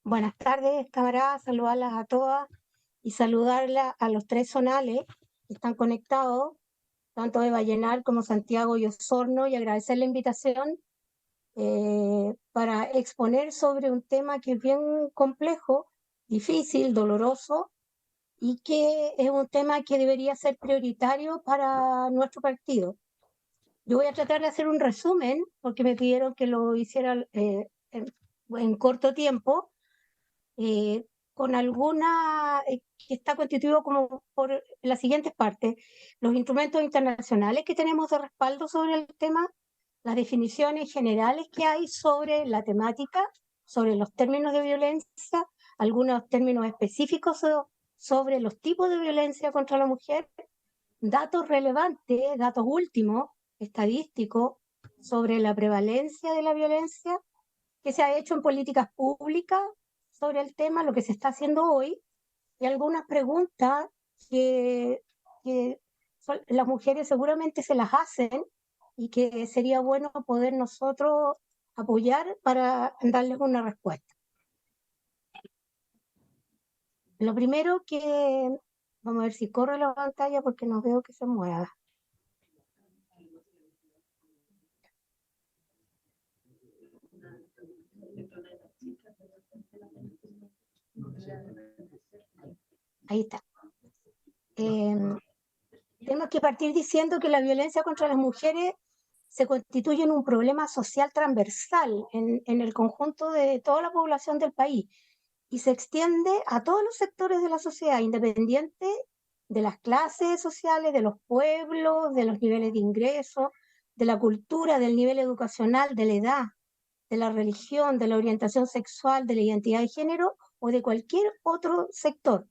Buenas tardes, camaradas, saludarlas a todas y saludarlas a los tres zonales que están conectados, tanto de Vallenar como Santiago y Osorno, y agradecer la invitación para exponer sobre un tema que es bien complejo, difícil, doloroso, y que es un tema que debería ser prioritario para nuestro partido. Yo voy a tratar de hacer un resumen, porque me pidieron que lo hiciera en corto tiempo, eh, con alguna que está constituido como por las siguientes partes: los instrumentos internacionales que tenemos de respaldo sobre el tema, las definiciones generales que hay sobre la temática, sobre los términos de violencia, algunos términos específicos sobre los tipos de violencia contra la mujer, datos relevantes, datos últimos, estadísticos, sobre la prevalencia de la violencia que se ha hecho en políticas públicas sobre el tema, lo que se está haciendo hoy, y algunas preguntas que, que las mujeres seguramente se las hacen y que sería bueno poder nosotros apoyar para darles una respuesta. Lo primero que, vamos a ver si corre la pantalla porque no veo que se mueva. Ahí está. Tenemos que partir diciendo que la violencia contra las mujeres se constituye en un problema social transversal en el conjunto de toda la población del país y se extiende a todos los sectores de la sociedad, independiente de las clases sociales, de los pueblos, de los niveles de ingreso, de la cultura, del nivel educacional, de la edad, de la religión, de la orientación sexual, de la identidad de género o de cualquier otro sector.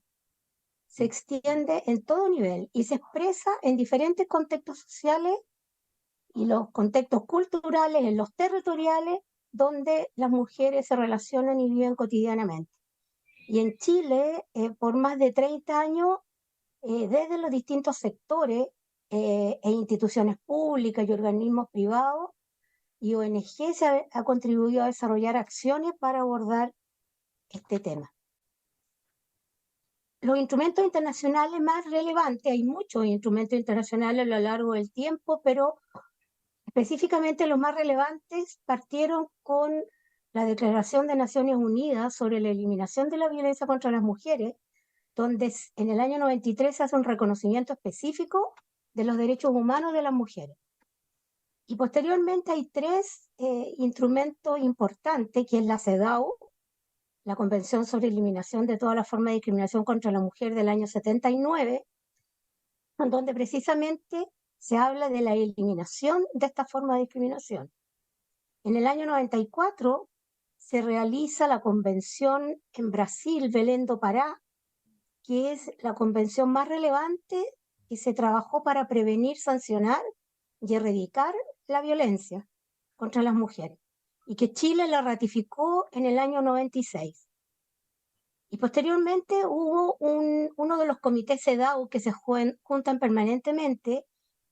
Se extiende en todo nivel y se expresa en diferentes contextos sociales y los contextos culturales, en los territoriales, donde las mujeres se relacionan y viven cotidianamente. Y en Chile, por más de 30 años, desde los distintos sectores e instituciones públicas y organismos privados y ONG se ha contribuido a desarrollar acciones para abordar este tema. Los instrumentos internacionales más relevantes, hay muchos instrumentos internacionales a lo largo del tiempo, pero específicamente los más relevantes partieron con la Declaración de Naciones Unidas sobre la eliminación de la violencia contra las mujeres, donde en el año 93 se hace un reconocimiento específico de los derechos humanos de las mujeres. Y posteriormente hay tres instrumentos importantes, que es la CEDAW, la Convención sobre Eliminación de toda la forma de discriminación contra la mujer del año 79, donde precisamente se habla de la eliminación de esta forma de discriminación. En el año 94 se realiza la convención en Brasil, Belém do Pará, que es la convención más relevante que se trabajó para prevenir, sancionar y erradicar la violencia contra las mujeres, y que Chile la ratificó en el año 96. Y posteriormente hubo uno de los comités CEDAW que se juntan permanentemente,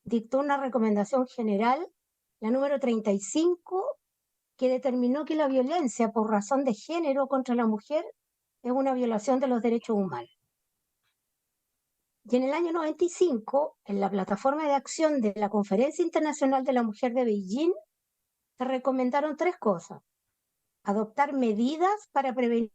dictó una recomendación general, la número 35, que determinó que la violencia por razón de género contra la mujer es una violación de los derechos humanos. Y en el año 95, en la plataforma de acción de la Conferencia Internacional de la Mujer de Beijing, se recomendaron tres cosas: adoptar medidas para prevenir,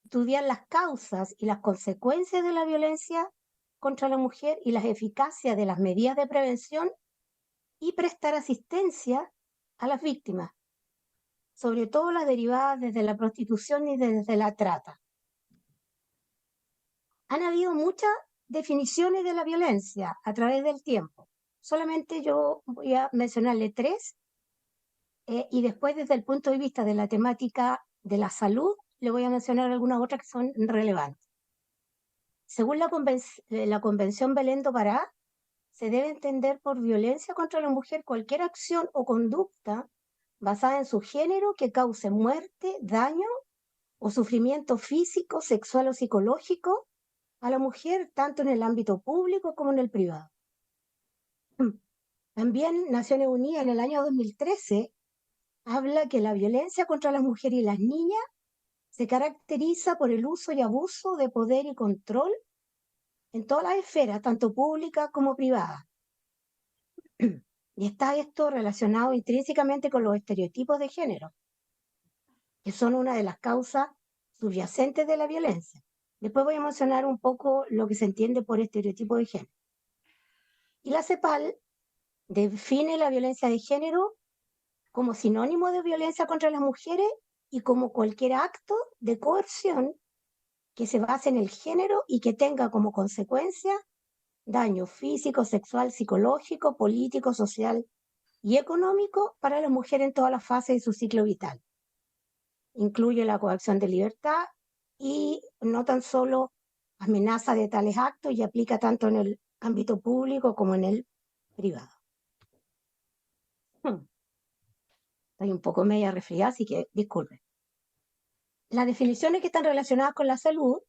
estudiar las causas y las consecuencias de la violencia contra la mujer y las eficacias de las medidas de prevención, y prestar asistencia a las víctimas, sobre todo las derivadas desde la prostitución y desde la trata. Han habido muchas definiciones de la violencia a través del tiempo. Solamente yo voy a mencionarle tres, y después desde el punto de vista de la temática de la salud le voy a mencionar algunas otras que son relevantes. Según la Convención Belém do Pará, se debe entender por violencia contra la mujer cualquier acción o conducta basada en su género que cause muerte, daño o sufrimiento físico, sexual o psicológico a la mujer, tanto en el ámbito público como en el privado. También Naciones Unidas en el año 2013 habla que la violencia contra las mujeres y las niñas se caracteriza por el uso y abuso de poder y control en todas las esferas, tanto públicas como privadas. Y está esto relacionado intrínsecamente con los estereotipos de género, que son una de las causas subyacentes de la violencia. Después voy a mencionar un poco lo que se entiende por estereotipo de género. Y la CEPAL define la violencia de género como sinónimo de violencia contra las mujeres y como cualquier acto de coerción que se base en el género y que tenga como consecuencia daño físico, sexual, psicológico, político, social y económico para la mujer en todas las fases de su ciclo vital. Incluye la coacción de libertad y no tan solo amenaza de tales actos y aplica tanto en el ámbito público como en el privado. Estoy un poco media resfriada, así que disculpen. Las definiciones que están relacionadas con la salud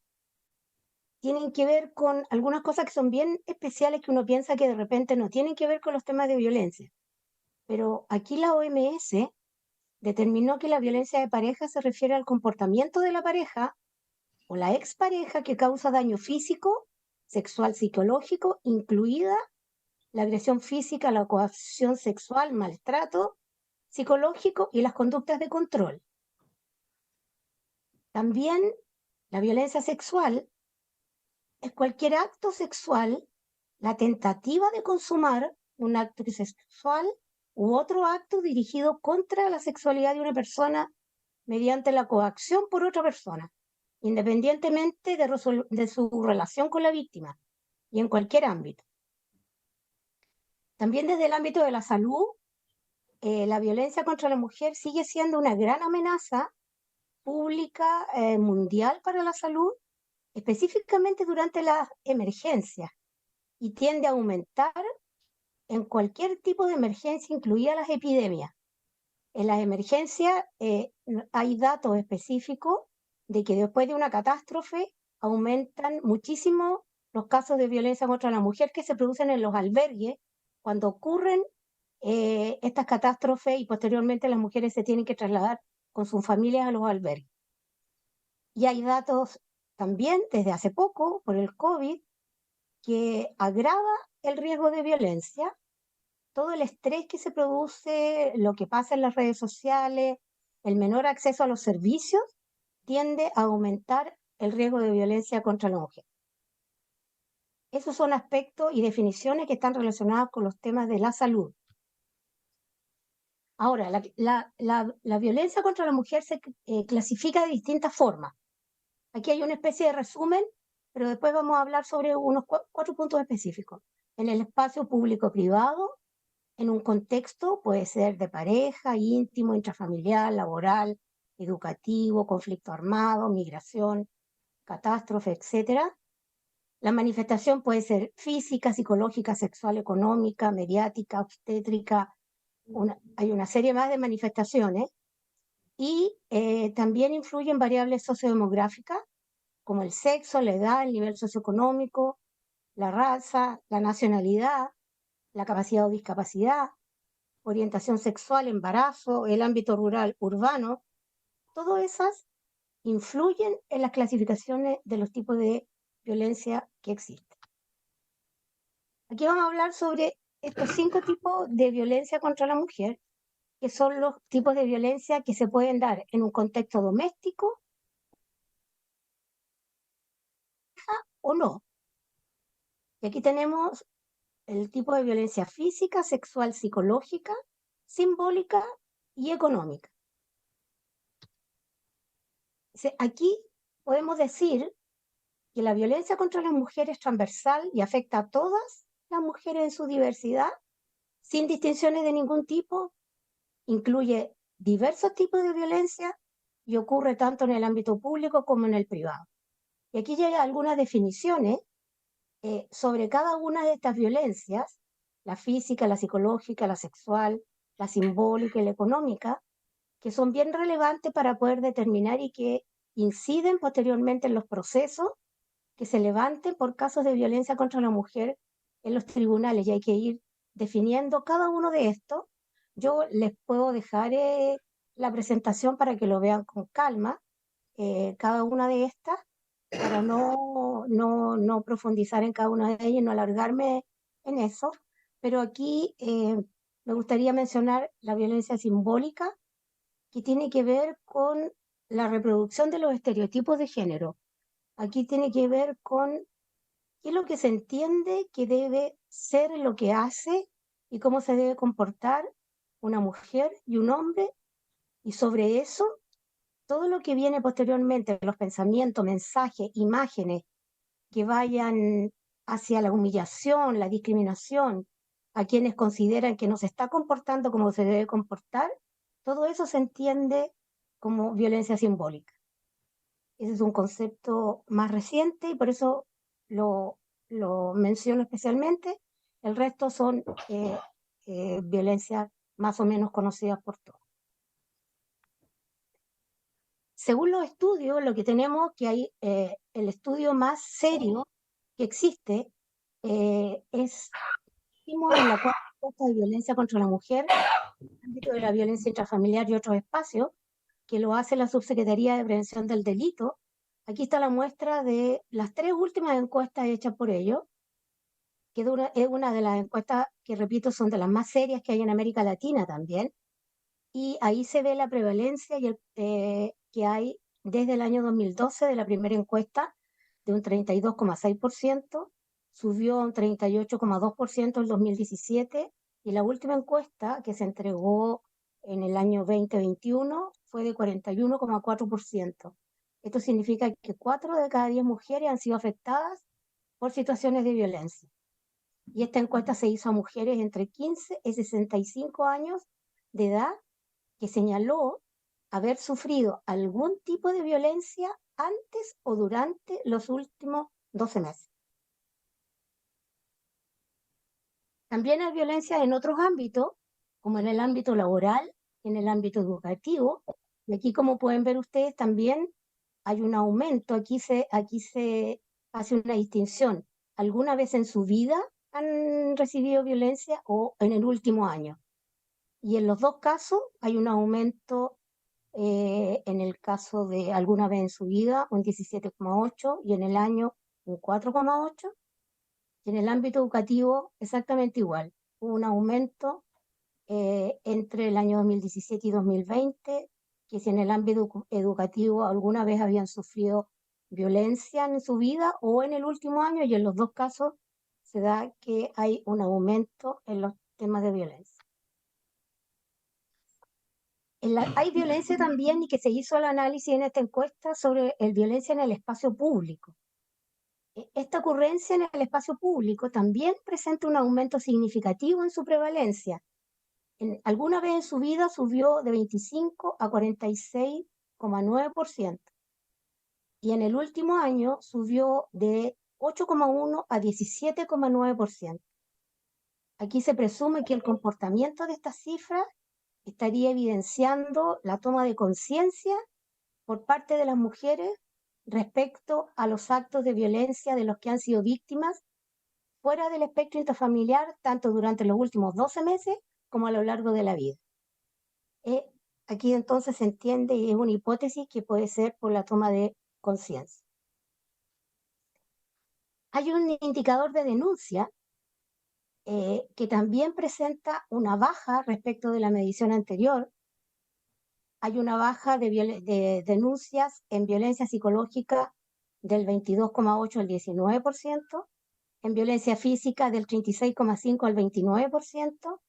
tienen que ver con algunas cosas que son bien especiales que uno piensa que de repente no tienen que ver con los temas de violencia. Pero aquí la OMS determinó que la violencia de pareja se refiere al comportamiento de la pareja o la expareja que causa daño físico, sexual, psicológico, incluida la agresión física, la coacción sexual, maltrato psicológico y las conductas de control. También la violencia sexual es cualquier acto sexual, la tentativa de consumar un acto sexual u otro acto dirigido contra la sexualidad de una persona mediante la coacción por otra persona, independientemente de su relación con la víctima y en cualquier ámbito. También desde el ámbito de la salud, la violencia contra la mujer sigue siendo una gran amenaza pública mundial para la salud, específicamente durante las emergencias, y tiende a aumentar en cualquier tipo de emergencia, incluidas las epidemias. En las emergencias hay datos específicos de que después de una catástrofe aumentan muchísimo los casos de violencia contra la mujer que se producen en los albergues cuando ocurren estas catástrofes y posteriormente las mujeres se tienen que trasladar con sus familias a los albergues. Y hay datos también desde hace poco por el COVID que agrava el riesgo de violencia, todo el estrés que se produce, lo que pasa en las redes sociales, el menor acceso a los servicios, tiende a aumentar el riesgo de violencia contra la mujer. Esos son aspectos y definiciones que están relacionados con los temas de la salud. Ahora, la violencia contra la mujer se clasifica de distintas formas. Aquí hay una especie de resumen, pero después vamos a hablar sobre unos 4 puntos específicos. En el espacio público-privado, en un contexto puede ser de pareja, íntimo, intrafamiliar, laboral, educativo, conflicto armado, migración, catástrofe, etc. La manifestación puede ser física, psicológica, sexual, económica, mediática, obstétrica. Hay una serie más de manifestaciones y también influyen variables sociodemográficas como el sexo, la edad, el nivel socioeconómico, la raza, la nacionalidad, la capacidad o discapacidad, orientación sexual, embarazo, el ámbito rural, urbano. Todas esas influyen en las clasificaciones de los tipos de violencia que existen. Aquí vamos a hablar sobre estos 5 tipos de violencia contra la mujer, que son los tipos de violencia que se pueden dar en un contexto doméstico o no. Y aquí tenemos el tipo de violencia física, sexual, psicológica, simbólica y económica. Aquí podemos decir que la violencia contra las mujeres es transversal y afecta a todas las mujeres en su diversidad, sin distinciones de ningún tipo, incluye diversos tipos de violencia y ocurre tanto en el ámbito público como en el privado. Y aquí ya hay algunas definiciones sobre cada una de estas violencias, la física, la psicológica, la sexual, la simbólica y la económica, que son bien relevantes para poder determinar y que inciden posteriormente en los procesos que se levanten por casos de violencia contra la mujer en los tribunales, y hay que ir definiendo cada uno de estos. Yo les puedo dejar la presentación para que lo vean con calma, cada una de estas, para no profundizar en cada una de ellas y no alargarme en eso. Pero aquí me gustaría mencionar la violencia simbólica, que tiene que ver con la reproducción de los estereotipos de género. Aquí tiene que ver con qué es lo que se entiende que debe ser lo que hace y cómo se debe comportar una mujer y un hombre, y sobre eso todo lo que viene posteriormente, los pensamientos, mensajes, imágenes que vayan hacia la humillación, la discriminación, a quienes consideran que no se está comportando como se debe comportar, todo eso se entiende como violencia simbólica. Ese es un concepto más reciente y por eso lo, lo menciono especialmente. El resto son violencias más o menos conocidas por todos. Según los estudios, lo que tenemos que hay, el estudio más serio que existe es en la cuarta encuesta de violencia contra la mujer, en el ámbito de la violencia intrafamiliar y otros espacios, que lo hace la Subsecretaría de Prevención del Delito. Aquí está la muestra de las 3 últimas encuestas hechas por ellos, que es una de las encuestas que, repito, son de las más serias que hay en América Latina también. Y ahí se ve la prevalencia que hay desde el año 2012 de la primera encuesta, de un 32,6%, subió a un 38,2% en el 2017, y la última encuesta que se entregó en el año 2021 fue de 41,4%. Esto significa que 4 de cada 10 mujeres han sido afectadas por situaciones de violencia. Y esta encuesta se hizo a mujeres entre 15 y 65 años de edad, que señaló haber sufrido algún tipo de violencia antes o durante los últimos 12 meses. También hay violencia en otros ámbitos, como en el ámbito laboral, en el ámbito educativo. Y aquí, como pueden ver ustedes, también hay un aumento. Aquí se hace una distinción. ¿Alguna vez en su vida han recibido violencia o en el último año? Y en los dos casos hay un aumento, en el caso de alguna vez en su vida, un 17,8, y en el año un 4,8. Y en el ámbito educativo exactamente igual. Hubo un aumento entre el año 2017 y 2020, que si en el ámbito educativo alguna vez habían sufrido violencia en su vida o en el último año, y en los dos casos se da que hay un aumento en los temas de violencia. Hay violencia también, y que se hizo el análisis en esta encuesta sobre el violencia en el espacio público. Esta ocurrencia en el espacio público también presenta un aumento significativo en su prevalencia. Alguna vez en su vida subió de 25 a 46,9%. Y en el último año subió de 8,1 a 17,9%. Aquí se presume que el comportamiento de estas cifras estaría evidenciando la toma de conciencia por parte de las mujeres respecto a los actos de violencia de los que han sido víctimas fuera del espectro intrafamiliar, tanto durante los últimos 12 meses como a lo largo de la vida. Aquí entonces se entiende, y es una hipótesis, que puede ser por la toma de conciencia. Hay un indicador de denuncia que también presenta una baja respecto de la medición anterior. Hay una baja de denuncias en violencia psicológica del 22,8 al 19%, en violencia física del 36,5 al 29%,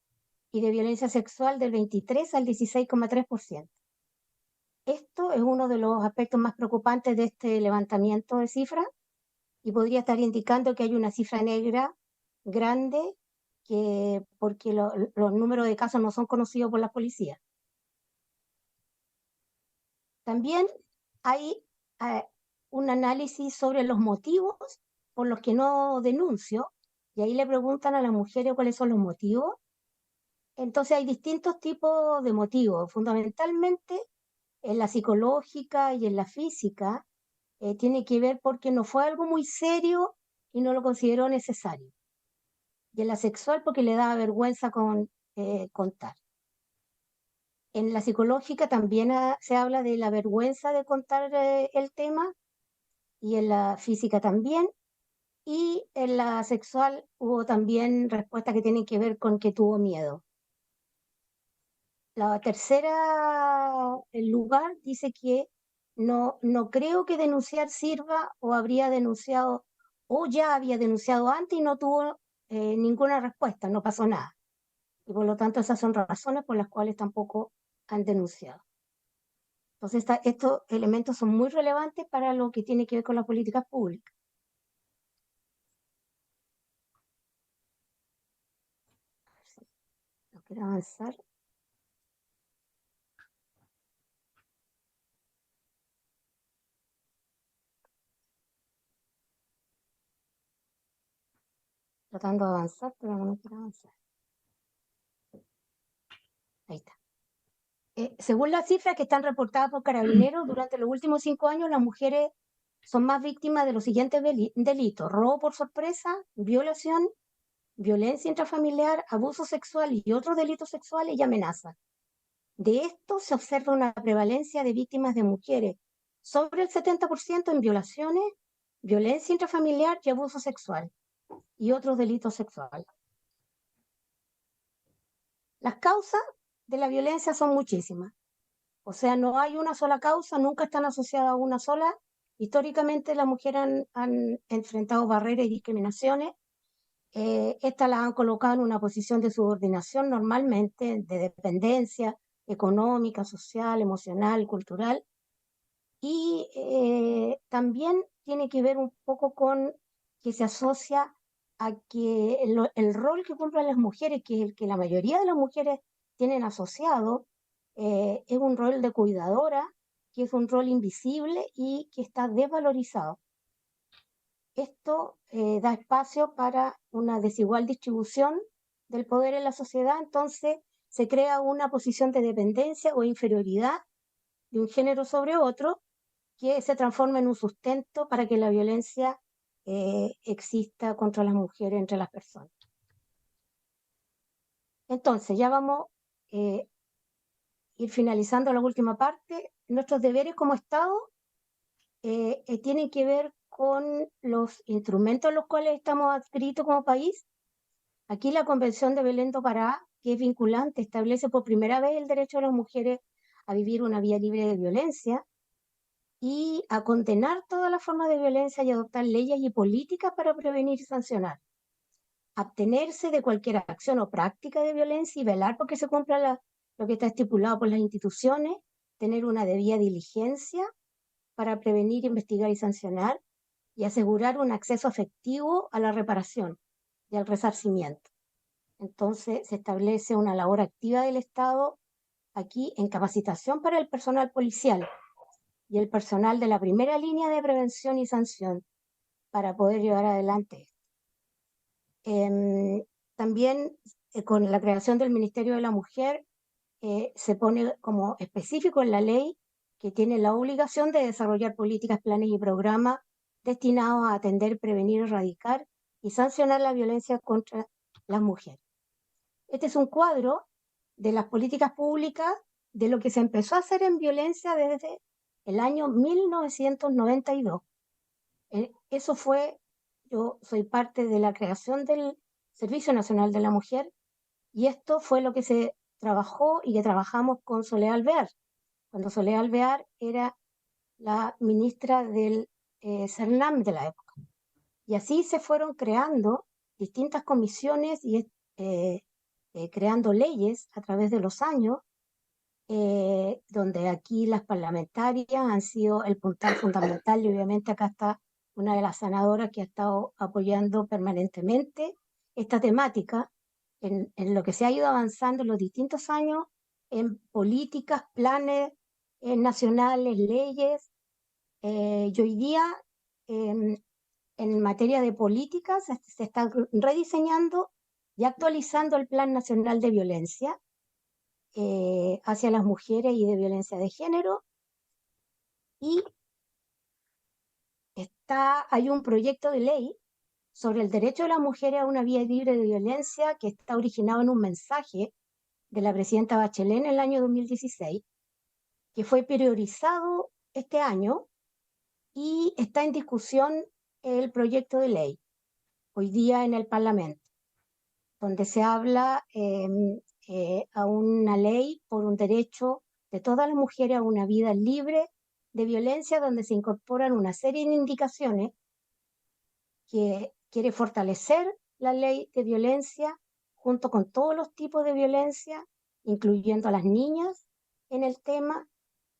y de violencia sexual del 23 al 16,3%. Esto es uno de los aspectos más preocupantes de este levantamiento de cifras, y podría estar indicando que hay una cifra negra grande, porque los números de casos no son conocidos por la policía. También hay un análisis sobre los motivos por los que no denuncio, y ahí le preguntan a las mujeres cuáles son los motivos. Entonces hay distintos tipos de motivos, fundamentalmente en la psicológica y en la física. Tiene que ver porque no fue algo muy serio y no lo consideró necesario. Y en la sexual porque le daba vergüenza contar. En la psicológica también se habla de la vergüenza de contar el tema, y en la física también. Y en la sexual hubo también respuestas que tienen que ver con que tuvo miedo. La tercera lugar dice que no creo que denunciar sirva, o habría denunciado, o ya había denunciado antes y no tuvo ninguna respuesta, no pasó nada. Y por lo tanto esas son razones por las cuales tampoco han denunciado. Entonces estos elementos son muy relevantes para lo que tiene que ver con las políticas públicas. No quiero avanzar. Tratando de avanzar, pero no quiero avanzar. Ahí está. Según las cifras que están reportadas por Carabineros, durante los últimos 5 años las mujeres son más víctimas de los siguientes delitos: robo por sorpresa, violación, violencia intrafamiliar, abuso sexual y otros delitos sexuales y amenazas. De esto se observa una prevalencia de víctimas de mujeres sobre el 70% en violaciones, violencia intrafamiliar y abuso sexual y otros delitos sexuales. Las causas de la violencia son muchísimas. O sea, no hay una sola causa, nunca están asociadas a una sola. Históricamente las mujeres han enfrentado barreras y discriminaciones. Estas las han colocado en una posición de subordinación, normalmente de dependencia económica, social, emocional, cultural. Y también tiene que ver un poco con que se asocia a que el rol que cumplen las mujeres, que es el que la mayoría de las mujeres tienen asociado, es un rol de cuidadora, que es un rol invisible y que está desvalorizado. Esto da espacio para una desigual distribución del poder en la sociedad. Entonces se crea una posición de dependencia o inferioridad de un género sobre otro, que se transforma en un sustento para que la violencia exista contra las mujeres entre las personas. Entonces, ya vamos a ir finalizando la última parte. Nuestros deberes como Estado tienen que ver con los instrumentos a los cuales estamos adscritos como país. Aquí la Convención de Belén do Pará, que es vinculante, establece por primera vez el derecho de las mujeres a vivir una vida libre de violencia y a condenar todas las formas de violencia y adoptar leyes y políticas para prevenir y sancionar. Abstenerse de cualquier acción o práctica de violencia y velar porque se cumpla lo que está estipulado por las instituciones, tener una debida diligencia para prevenir, investigar y sancionar, y asegurar un acceso efectivo a la reparación y al resarcimiento. Entonces se establece una labor activa del Estado aquí en capacitación para el personal policial y el personal de la primera línea de prevención y sanción para poder llevar adelante esto. También con la creación del Ministerio de la Mujer se pone como específico en la ley que tiene la obligación de desarrollar políticas, planes y programas destinados a atender, prevenir, erradicar y sancionar la violencia contra las mujeres. Este es un cuadro de las políticas públicas de lo que se empezó a hacer en violencia desde el año 1992. Eso fue, yo soy parte de la creación del Servicio Nacional de la Mujer, y esto fue lo que se trabajó y que trabajamos con Soledad Alvear, cuando Soledad Alvear era la ministra del CERNAM de la época. Y así se fueron creando distintas comisiones y creando leyes a través de los años, donde aquí las parlamentarias han sido el puntal fundamental, y obviamente acá está una de las senadoras que ha estado apoyando permanentemente esta temática en lo que se ha ido avanzando en los distintos años en políticas, planes nacionales, leyes. Y hoy día, en materia de políticas, se está rediseñando y actualizando el Plan Nacional de Violencia hacia las mujeres y de violencia de género. Y hay un proyecto de ley sobre el derecho de las mujeres a una vida libre de violencia que está originado en un mensaje de la presidenta Bachelet en el año 2016, que fue priorizado este año y está en discusión el proyecto de ley hoy día en el Parlamento, donde se habla a una ley por un derecho de todas las mujeres a una vida libre de violencia, donde se incorporan una serie de indicaciones que quiere fortalecer la ley de violencia junto con todos los tipos de violencia, incluyendo a las niñas en el tema,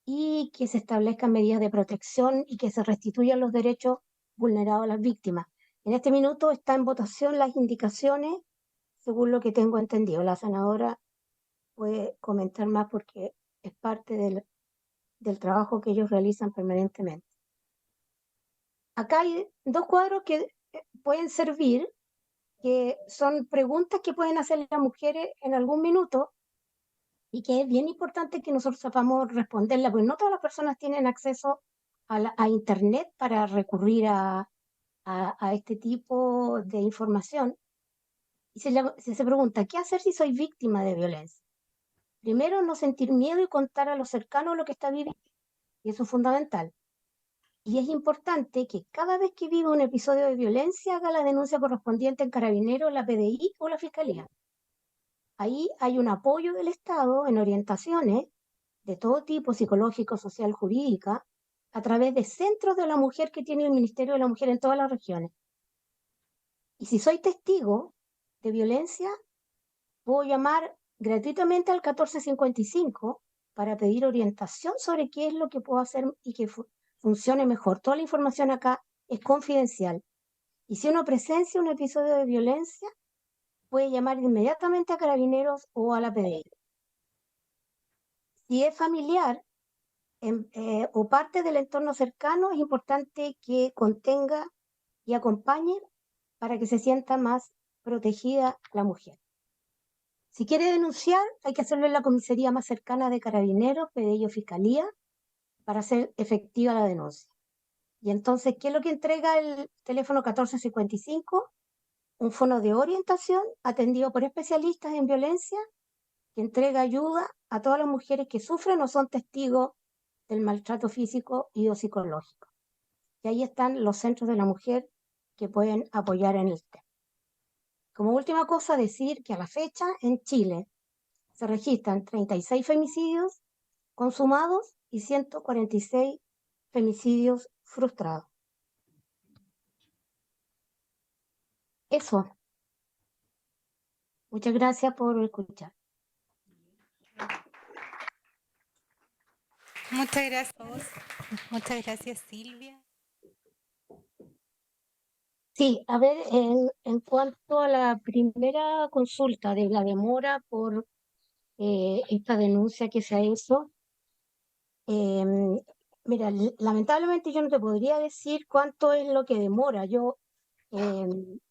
y que se establezcan medidas de protección y que se restituyan los derechos vulnerados a las víctimas. En este minuto está en votación las indicaciones, según lo que tengo entendido. La senadora puede comentar más porque es parte del trabajo que ellos realizan permanentemente. Acá hay dos cuadros que pueden servir, que son preguntas que pueden hacer las mujeres en algún minuto y que es bien importante que nosotros sepamos responderla, porque no todas las personas tienen acceso a Internet para recurrir a este tipo de información. Y se pregunta, ¿qué hacer si soy víctima de violencia? Primero, no sentir miedo y contar a los cercanos lo que está viviendo, y eso es fundamental. Y es importante que cada vez que viva un episodio de violencia haga la denuncia correspondiente en Carabineros, la PDI o la Fiscalía. Ahí hay un apoyo del Estado en orientaciones de todo tipo, psicológico, social, jurídica, a través de centros de la mujer que tiene el Ministerio de la Mujer en todas las regiones. Y si soy testigo de violencia, puedo llamar gratuitamente al 1455 para pedir orientación sobre qué es lo que puedo hacer y que funcione mejor. Toda la información acá es confidencial. Y si uno presencia un episodio de violencia, puede llamar inmediatamente a Carabineros o a la PDI. Si es familiar o parte del entorno cercano, es importante que contenga y acompañe para que se sienta más protegida la mujer. Si quiere denunciar, hay que hacerlo en la comisaría más cercana de Carabineros, PDI o Fiscalía, para hacer efectiva la denuncia. Y entonces, ¿qué es lo que entrega el teléfono 1455? Un fono de orientación atendido por especialistas en violencia que entrega ayuda a todas las mujeres que sufren o son testigos del maltrato físico y o psicológico. Y ahí están los centros de la mujer que pueden apoyar en el tema. Como última cosa, decir que a la fecha en Chile se registran 36 femicidios consumados y 146 femicidios frustrados. Eso. Muchas gracias por escuchar. Muchas gracias. Muchas gracias, Silvia. Sí, a ver, en cuanto a la primera consulta de la demora por esta denuncia que se ha hecho, mira, lamentablemente yo no te podría decir cuánto es lo que demora.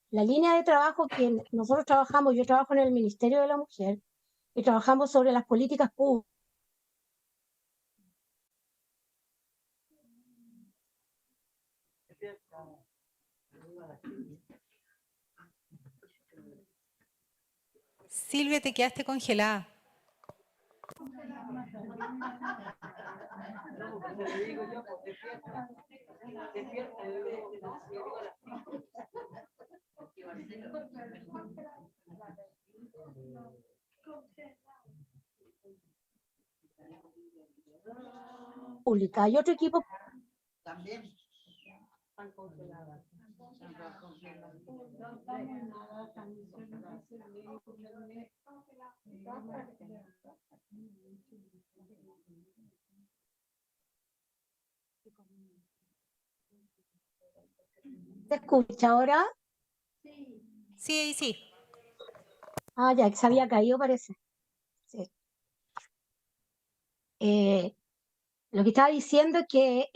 La línea de trabajo que nosotros trabajamos, yo trabajo en el Ministerio de la Mujer y trabajamos sobre las políticas públicas. Silvia, te quedaste congelada. Pública. Hay otro equipo También están congeladas. ¿Se escucha ahora? Sí, sí. Ah, ya, que se había caído, parece. Sí. Lo que estaba diciendo es que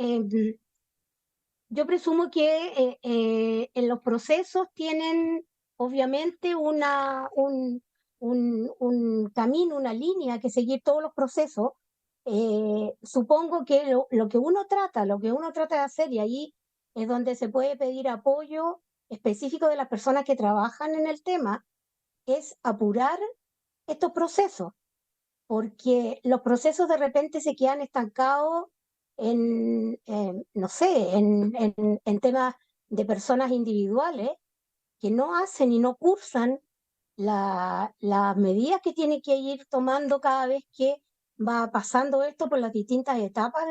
yo presumo que en los procesos tienen obviamente un camino, una línea que seguir todos los procesos. Supongo que lo que uno trata de hacer, y ahí es donde se puede pedir apoyo específico de las personas que trabajan en el tema, es apurar estos procesos. porque los procesos de repente se quedan estancados no sé, en temas de personas individuales que no hacen y no cursan las medidas que tiene que ir tomando cada vez que va pasando esto por las distintas etapas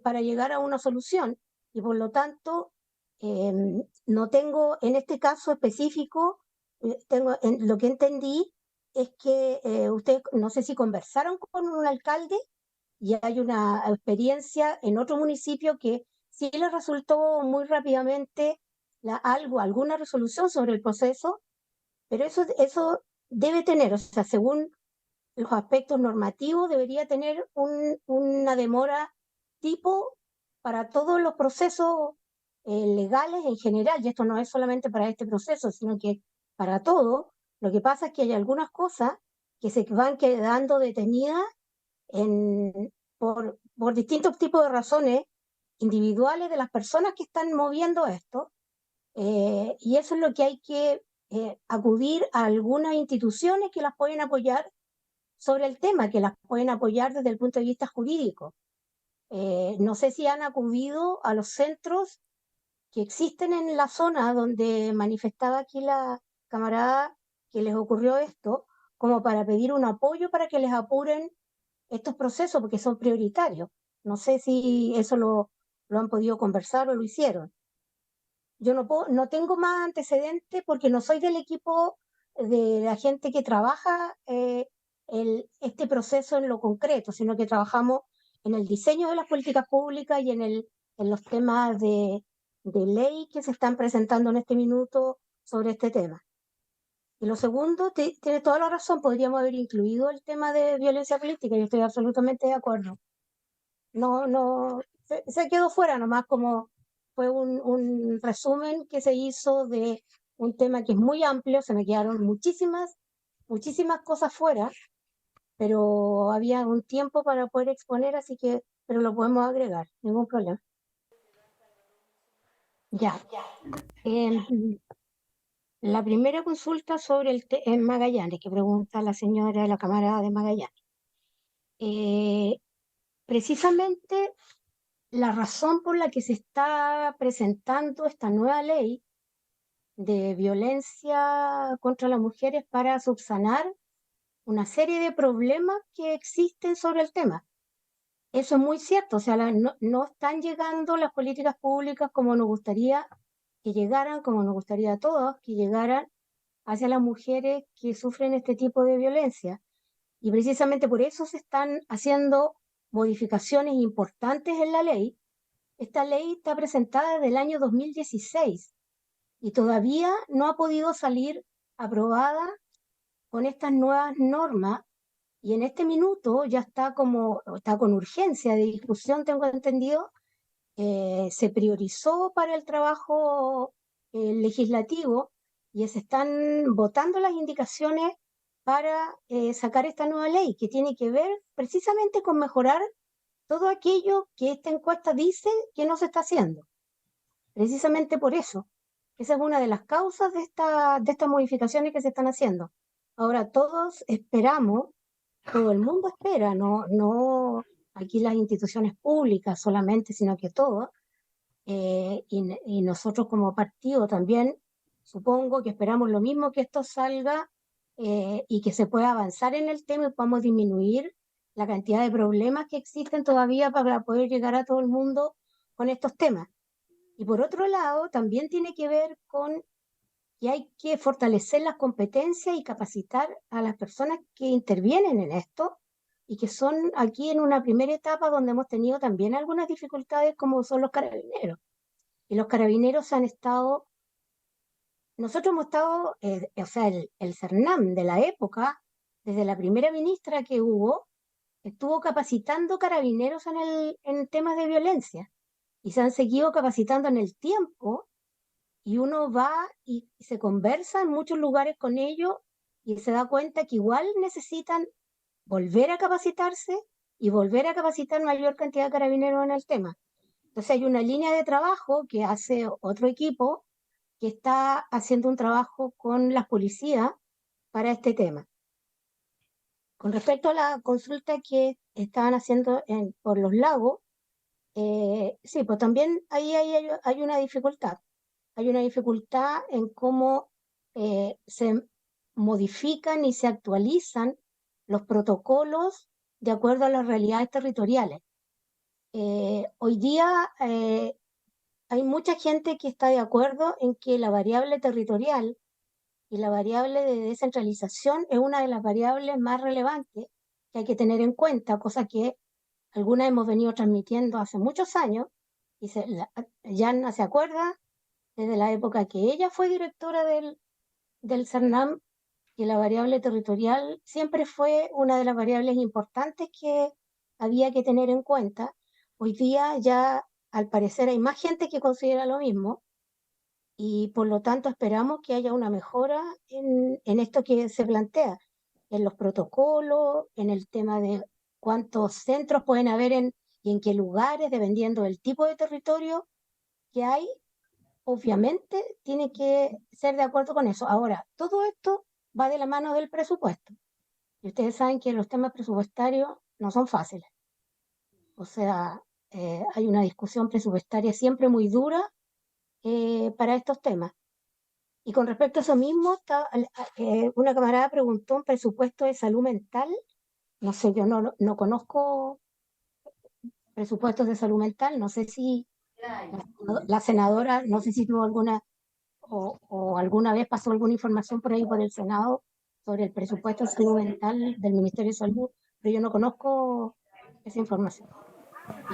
para llegar a una solución. Y por lo tanto, no tengo, en este caso específico, lo que entendí es que ustedes, no sé si conversaron con un alcalde y hay una experiencia en otro municipio que sí le resultó muy rápidamente alguna resolución sobre el proceso, pero eso debe tener, o sea, según los aspectos normativos, debería tener una demora tipo para todos los procesos legales en general, y esto no es solamente para este proceso, sino que para todo. Lo que pasa es que hay algunas cosas que se van quedando detenidas por distintos tipos de razones individuales de las personas que están moviendo esto, y eso es lo que hay que acudir a algunas instituciones que las pueden apoyar sobre el tema, que las pueden apoyar desde el punto de vista jurídico. No sé si han acudido a los centros que existen en la zona donde manifestaba aquí la camarada que les ocurrió esto, como para pedir un apoyo para que les apuren estos procesos, porque son prioritarios. No sé si eso lo han podido conversar o lo hicieron. Yo no tengo más antecedentes porque no soy del equipo de la gente que trabaja este proceso en lo concreto, sino que trabajamos en el diseño de las políticas públicas y en los temas de ley que se están presentando en este minuto sobre este tema. Y lo segundo, tienes toda la razón, podríamos haber incluido el tema de violencia política, y estoy absolutamente de acuerdo. No, se quedó fuera nomás, como fue un resumen que se hizo de un tema que es muy amplio, se me quedaron muchísimas cosas fuera, pero había un tiempo para poder exponer, así que, pero lo podemos agregar, ningún problema. Ya. La primera consulta sobre en Magallanes, que pregunta la señora de la Cámara de Magallanes. Precisamente la razón por la que se está presentando esta nueva ley de violencia contra las mujeres para subsanar una serie de problemas que existen sobre el tema. Eso es muy cierto, o sea, no están llegando las políticas públicas como nos gustaría que llegaran, como nos gustaría a todos que llegaran hacia las mujeres que sufren este tipo de violencia. Y precisamente por eso se están haciendo modificaciones importantes en la ley. Esta ley está presentada desde el año 2016 y todavía no ha podido salir aprobada con estas nuevas normas, y en este minuto ya está con urgencia de discusión, tengo entendido. Se priorizó para el trabajo legislativo y se están votando las indicaciones para sacar esta nueva ley que tiene que ver precisamente con mejorar todo aquello que esta encuesta dice que no se está haciendo. Precisamente por eso. Esa es una de las causas de estas modificaciones que se están haciendo. Ahora, todos esperamos, todo el mundo espera, no aquí las instituciones públicas solamente, sino que todos, y nosotros como partido también, supongo que esperamos lo mismo, que esto salga y que se pueda avanzar en el tema y podamos disminuir la cantidad de problemas que existen todavía para poder llegar a todo el mundo con estos temas. Y por otro lado, también tiene que ver con que hay que fortalecer las competencias y capacitar a las personas que intervienen en esto y que son aquí en una primera etapa donde hemos tenido también algunas dificultades, como son los carabineros. Y los carabineros nosotros hemos estado, o sea, el CERNAM de la época, desde la primera ministra que hubo, estuvo capacitando carabineros en temas de violencia y se han seguido capacitando en el tiempo, y uno va y se conversa en muchos lugares con ellos y se da cuenta que igual necesitan volver a capacitarse y volver a capacitar mayor cantidad de carabineros en el tema. Entonces hay una línea de trabajo que hace otro equipo que está haciendo un trabajo con las policías para este tema. Con respecto a la consulta que estaban haciendo por los lagos, sí, pues también ahí hay una dificultad. Hay una dificultad en cómo se modifican y se actualizan los protocolos de acuerdo a las realidades territoriales. Hoy día hay mucha gente que está de acuerdo en que la variable territorial y la variable de descentralización es una de las variables más relevantes que hay que tener en cuenta, cosa que algunas hemos venido transmitiendo hace muchos años, y Yanna se acuerda desde la época que ella fue directora del CERNAM, que la variable territorial siempre fue una de las variables importantes que había que tener en cuenta. Hoy día ya al parecer hay más gente que considera lo mismo, y por lo tanto esperamos que haya una mejora en esto que se plantea, en los protocolos, en el tema de cuántos centros pueden haber y en qué lugares, dependiendo del tipo de territorio que hay. Obviamente tiene que ser de acuerdo con eso. Ahora, todo esto va de la mano del presupuesto. Y ustedes saben que los temas presupuestarios no son fáciles. O sea, hay una discusión presupuestaria siempre muy dura para estos temas. Y con respecto a eso mismo, una camarada preguntó un presupuesto de salud mental. No sé, yo no conozco presupuestos de salud mental. No sé si la senadora, no sé si tuvo alguna o alguna vez pasó alguna información por ahí por el Senado sobre el presupuesto de salud mental del Ministerio de Salud, pero yo no conozco esa información.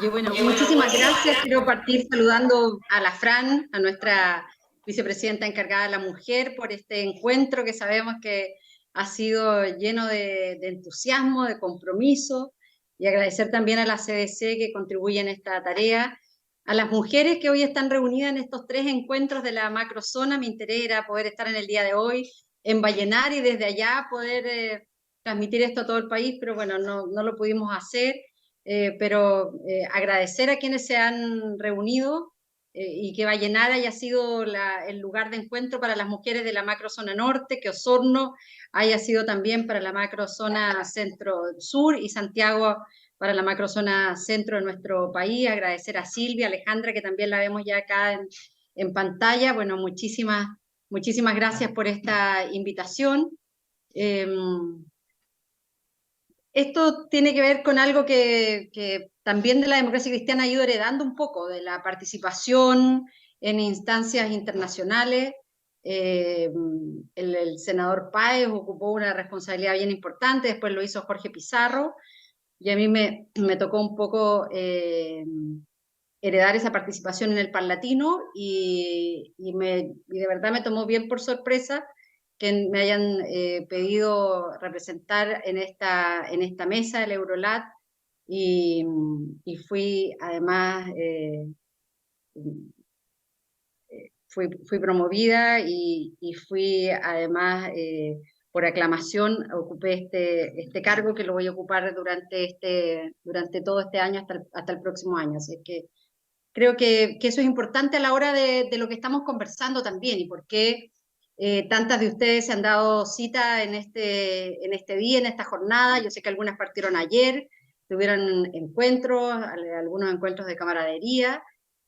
Bueno, muchísimas gracias. Quiero partir saludando a la Fran, a nuestra vicepresidenta encargada de la mujer, por este encuentro que sabemos que ha sido lleno de entusiasmo, de compromiso, y agradecer también a la CDC que contribuye en esta tarea, a las mujeres que hoy están reunidas en estos 3 encuentros de la macrozona. Mi interés era poder estar en el día de hoy en Vallenar y desde allá poder transmitir esto a todo el país, pero bueno, no lo pudimos hacer. Pero agradecer a quienes se han reunido y que Vallenar haya sido el lugar de encuentro para las mujeres de la macrozona norte, que Osorno haya sido también para la macrozona centro-sur y Santiago para la macrozona centro de nuestro país. Agradecer a Silvia, Alejandra, que también la vemos ya acá en pantalla. Bueno, muchísimas gracias por esta invitación. Esto tiene que ver con algo que también de la democracia cristiana ha ido heredando un poco, de la participación en instancias internacionales. El senador Páez ocupó una responsabilidad bien importante, después lo hizo Jorge Pizarro, y a mí me tocó un poco heredar esa participación en el Parlatino, y de verdad me tomó bien por sorpresa que me hayan pedido representar en esta mesa del Eurolat, y fui además fui promovida y fui además por aclamación, ocupé este cargo, que lo voy a ocupar durante todo este año hasta el próximo año. Así que creo que eso es importante a la hora de lo que estamos conversando también, y por qué tantas de ustedes se han dado cita en este día, en esta jornada. Yo sé que algunas partieron ayer, tuvieron encuentros, algunos encuentros de camaradería,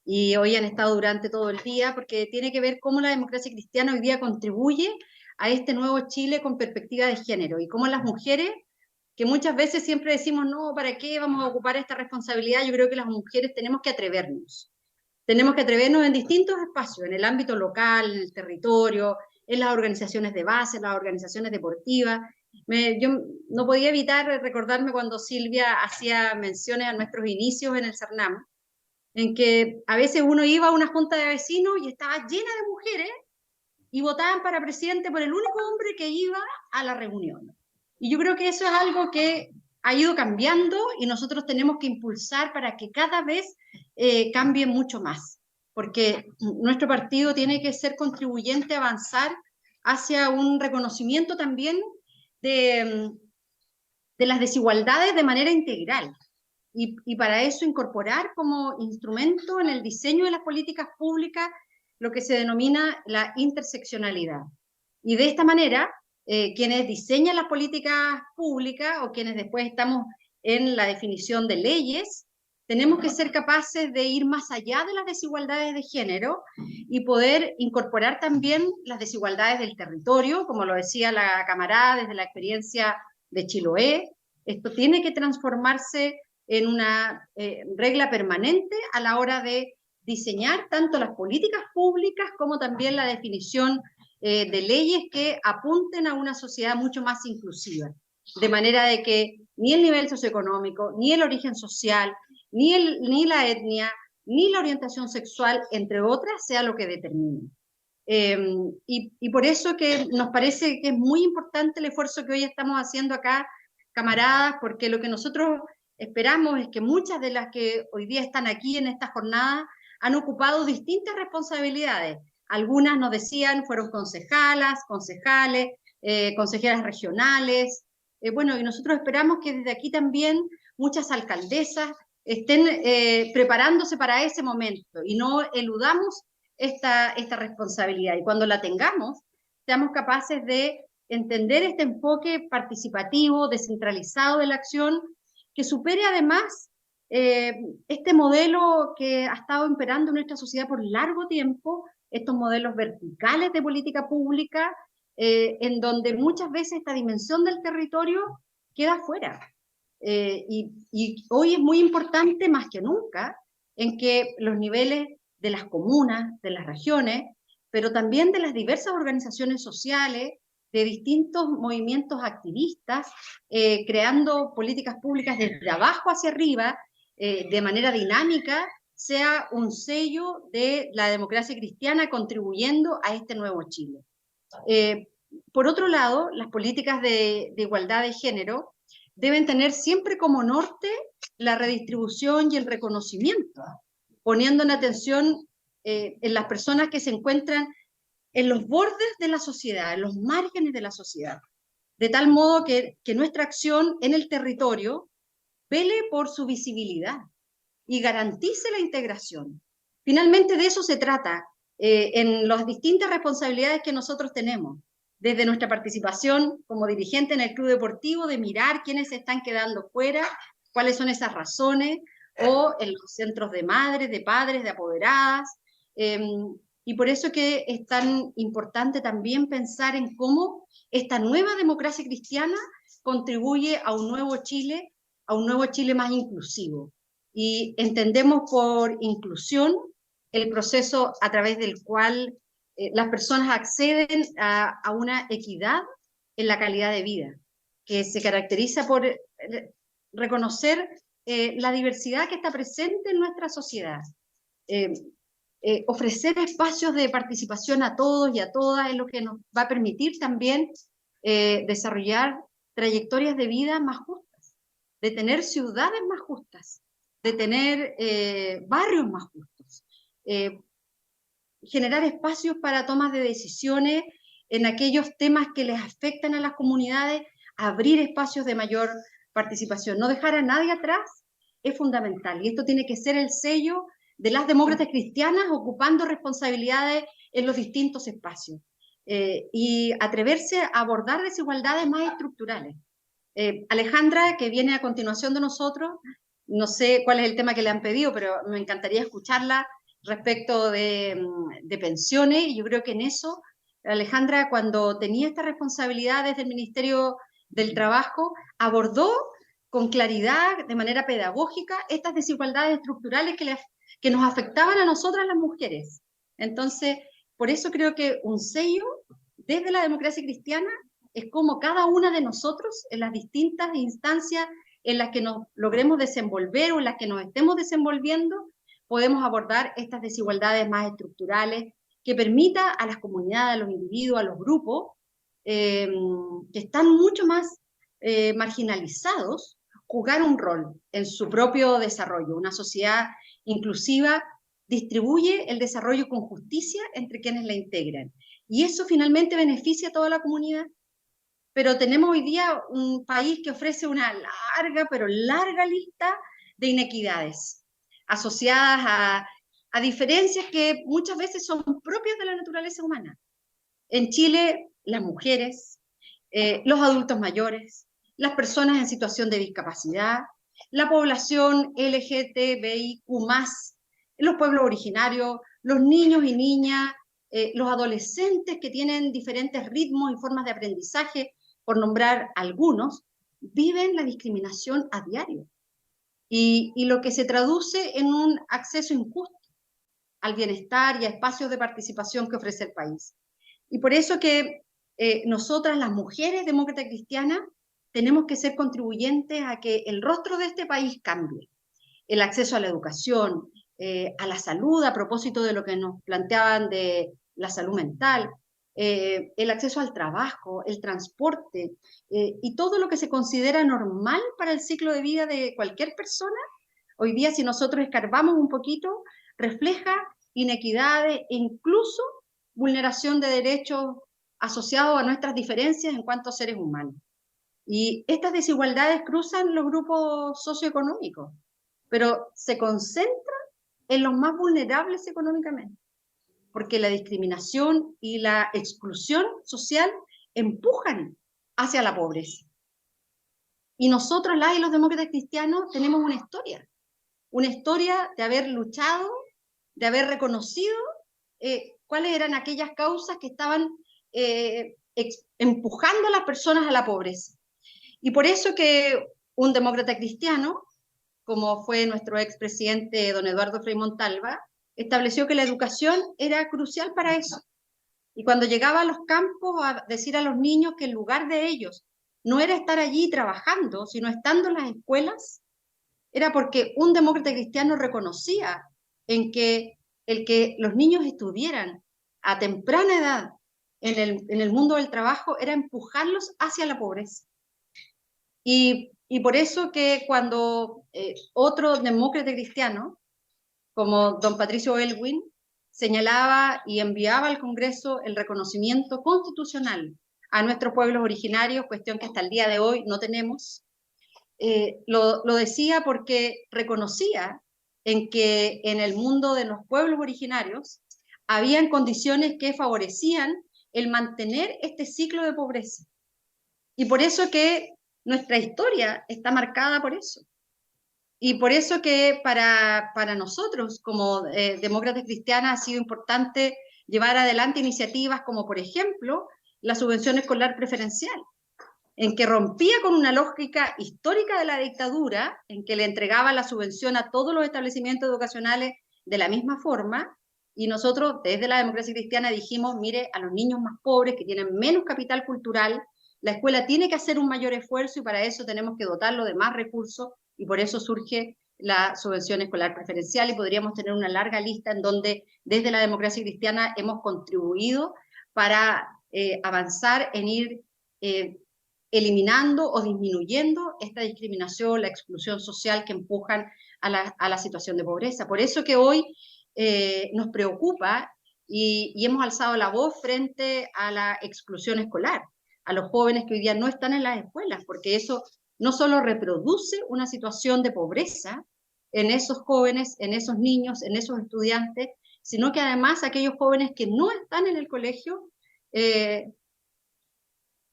y hoy han estado durante todo el día, porque tiene que ver cómo la democracia cristiana hoy día contribuye a este nuevo Chile con perspectiva de género, y cómo las mujeres, que muchas veces siempre decimos, no, ¿para qué vamos a ocupar esta responsabilidad? Yo creo que las mujeres tenemos que atrevernos en distintos espacios, en el ámbito local, en el territorio, en las organizaciones de base, en las organizaciones deportivas. Yo no podía evitar recordarme cuando Silvia hacía menciones a nuestros inicios en el CERNAM, en que a veces uno iba a una junta de vecinos y estaba llena de mujeres y votaban para presidente por el único hombre que iba a la reunión. Y yo creo que eso es algo que ha ido cambiando, y nosotros tenemos que impulsar para que cada vez cambie mucho más, porque nuestro partido tiene que ser contribuyente a avanzar hacia un reconocimiento también de las desigualdades de manera integral, y para eso incorporar como instrumento en el diseño de las políticas públicas lo que se denomina la interseccionalidad. Y de esta manera quienes diseñan las políticas públicas o quienes después estamos en la definición de leyes, tenemos que ser capaces de ir más allá de las desigualdades de género y poder incorporar también las desigualdades del territorio, como lo decía la camarada desde la experiencia de Chiloé. Esto tiene que transformarse en una regla permanente a la hora de diseñar tanto las políticas públicas como también la definición de leyes que apunten a una sociedad mucho más inclusiva, de manera de que ni el nivel socioeconómico, ni el origen social, ni la etnia, ni la orientación sexual, entre otras, sea lo que determine. Y por eso que nos parece que es muy importante el esfuerzo que hoy estamos haciendo acá, camaradas, porque lo que nosotros esperamos es que muchas de las que hoy día están aquí en esta jornada han ocupado distintas responsabilidades. Algunas nos decían, fueron concejalas, concejales, consejeras regionales. Bueno, y nosotros esperamos que desde aquí también muchas alcaldesas estén preparándose para ese momento y no eludamos esta responsabilidad. Y cuando la tengamos, seamos capaces de entender este enfoque participativo, descentralizado de la acción, que supere además este modelo que ha estado imperando en nuestra sociedad por largo tiempo, estos modelos verticales de política pública, en donde muchas veces esta dimensión del territorio queda fuera. Y hoy es muy importante, más que nunca, en que los niveles de las comunas, de las regiones, pero también de las diversas organizaciones sociales, de distintos movimientos activistas, creando políticas públicas desde abajo hacia arriba, de manera dinámica, sea un sello de la democracia cristiana contribuyendo a este nuevo Chile. Por otro lado, las políticas de igualdad de género deben tener siempre como norte la redistribución y el reconocimiento, poniendo en atención en las personas que se encuentran en los bordes de la sociedad, en los márgenes de la sociedad, de tal modo que nuestra acción en el territorio vele por su visibilidad y garantice la integración. Finalmente de eso se trata en las distintas responsabilidades que nosotros tenemos, desde nuestra participación como dirigente en el club deportivo, de mirar quiénes se están quedando fuera, cuáles son esas razones, o en los centros de madres, de padres, de apoderadas, y por eso que es tan importante también pensar en cómo esta nueva democracia cristiana contribuye a un nuevo Chile más inclusivo. Y entendemos por inclusión el proceso a través del cual las personas acceden a una equidad en la calidad de vida, que se caracteriza por reconocer la diversidad que está presente en nuestra sociedad. Ofrecer espacios de participación a todos y a todas es lo que nos va a permitir también desarrollar trayectorias de vida más justas, de tener ciudades más justas, de tener barrios más justos, generar espacios para tomas de decisiones en aquellos temas que les afectan a las comunidades, abrir espacios de mayor participación. No dejar a nadie atrás es fundamental, y esto tiene que ser el sello de las demócratas cristianas ocupando responsabilidades en los distintos espacios, y atreverse a abordar desigualdades más estructurales. Alejandra, que viene a continuación de nosotros, no sé cuál es el tema que le han pedido, pero me encantaría escucharla respecto de pensiones, y yo creo que en eso, Alejandra, cuando tenía esta responsabilidad desde el Ministerio del Trabajo, abordó con claridad, de manera pedagógica, estas desigualdades estructurales que nos afectaban a nosotras las mujeres. Entonces, por eso creo que un sello desde la democracia cristiana es como cada una de nosotros, en las distintas instancias en las que nos logremos desenvolver o en las que nos estemos desenvolviendo, podemos abordar estas desigualdades más estructurales que permita a las comunidades, a los individuos, a los grupos, que están mucho más marginalizados, jugar un rol en su propio desarrollo. Una sociedad inclusiva distribuye el desarrollo con justicia entre quienes la integran. Y eso finalmente beneficia a toda la comunidad. Pero tenemos hoy día un país que ofrece una larga, pero larga lista de inequidades asociadas a diferencias que muchas veces son propias de la naturaleza humana. En Chile, las mujeres los adultos mayores, las personas en situación de discapacidad, la población LGTBIQ+, los pueblos originarios, los niños y niñas, los adolescentes que tienen diferentes ritmos y formas de aprendizaje, por nombrar algunos, viven la discriminación a diario. Y lo que se traduce en un acceso injusto al bienestar y a espacios de participación que ofrece el país. Y por eso que nosotras, las mujeres demócratas cristianas, tenemos que ser contribuyentes a que el rostro de este país cambie. El acceso a la educación, a la salud, a propósito de lo que nos planteaban de la salud mental, el acceso al trabajo, el transporte, y todo lo que se considera normal para el ciclo de vida de cualquier persona, hoy día, si nosotros escarbamos un poquito, refleja inequidades e incluso vulneración de derechos asociados a nuestras diferencias en cuanto a seres humanos. Y estas desigualdades cruzan los grupos socioeconómicos, pero se concentran en los más vulnerables económicamente, porque la discriminación y la exclusión social empujan hacia la pobreza. Y nosotros, las y los demócratas cristianos, tenemos una historia de haber luchado, de haber reconocido cuáles eran aquellas causas que estaban empujando a las personas a la pobreza. Y por eso que un demócrata cristiano, como fue nuestro expresidente don Eduardo Frei Montalva, estableció que la educación era crucial para eso. Y cuando llegaba a los campos a decir a los niños que el lugar de ellos no era estar allí trabajando, sino estando en las escuelas, era porque un demócrata cristiano reconocía en que el que los niños estuvieran a temprana edad en el mundo del trabajo era empujarlos hacia la pobreza. Y por eso que cuando otro demócrata cristiano, como don Patricio Elwin, señalaba y enviaba al Congreso el reconocimiento constitucional a nuestros pueblos originarios, cuestión que hasta el día de hoy no tenemos, lo decía porque reconocía en que en el mundo de los pueblos originarios habían condiciones que favorecían el mantener este ciclo de pobreza. Y por eso que nuestra historia está marcada por eso. Y por eso que para nosotros, como demócratas cristianas, ha sido importante llevar adelante iniciativas como, por ejemplo, la subvención escolar preferencial, en que rompía con una lógica histórica de la dictadura, en que le entregaba la subvención a todos los establecimientos educacionales de la misma forma, y nosotros desde la democracia cristiana dijimos, mire, a los niños más pobres que tienen menos capital cultural, la escuela tiene que hacer un mayor esfuerzo y para eso tenemos que dotarlo de más recursos, y por eso surge la subvención escolar preferencial, y podríamos tener una larga lista en donde desde la democracia cristiana hemos contribuido para avanzar en ir eliminando o disminuyendo esta discriminación, la exclusión social que empujan a la situación de pobreza. Por eso que hoy nos preocupa y hemos alzado la voz frente a la exclusión escolar, a los jóvenes que hoy día no están en las escuelas, porque eso no solo reproduce una situación de pobreza en esos jóvenes, en esos niños, en esos estudiantes, sino que además aquellos jóvenes que no están en el colegio,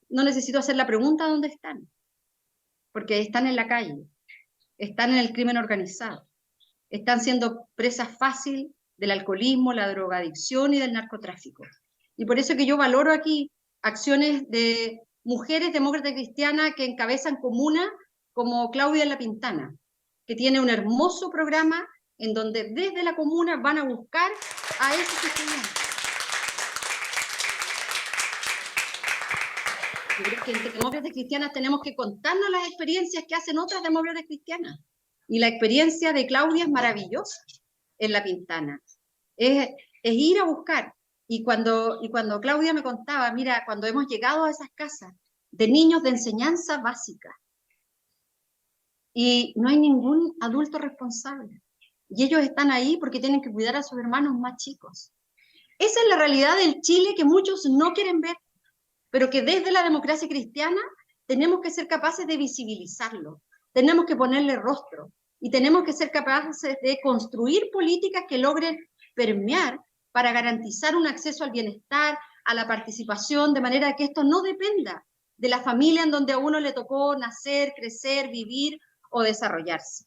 no necesito hacer la pregunta dónde están, porque están en la calle, están en el crimen organizado, están siendo presas fácil del alcoholismo, la drogadicción y del narcotráfico. Y por eso que yo valoro aquí acciones de mujeres demócratas cristianas que encabezan comunas como Claudia La Pintana, que tiene un hermoso programa en donde desde la comuna van a buscar a esos estudiantes. Yo creo que entre demócratas cristianas tenemos que contarnos las experiencias que hacen otras demócratas cristianas. Y la experiencia de Claudia es maravillosa en La Pintana. Es ir a buscar. Y cuando Claudia me contaba, mira, cuando hemos llegado a esas casas de niños de enseñanza básica, y no hay ningún adulto responsable, y ellos están ahí porque tienen que cuidar a sus hermanos más chicos. Esa es la realidad del Chile que muchos no quieren ver, pero que desde la democracia cristiana tenemos que ser capaces de visibilizarlo, tenemos que ponerle rostro, y tenemos que ser capaces de construir políticas que logren permear para garantizar un acceso al bienestar, a la participación, de manera que esto no dependa de la familia en donde a uno le tocó nacer, crecer, vivir o desarrollarse.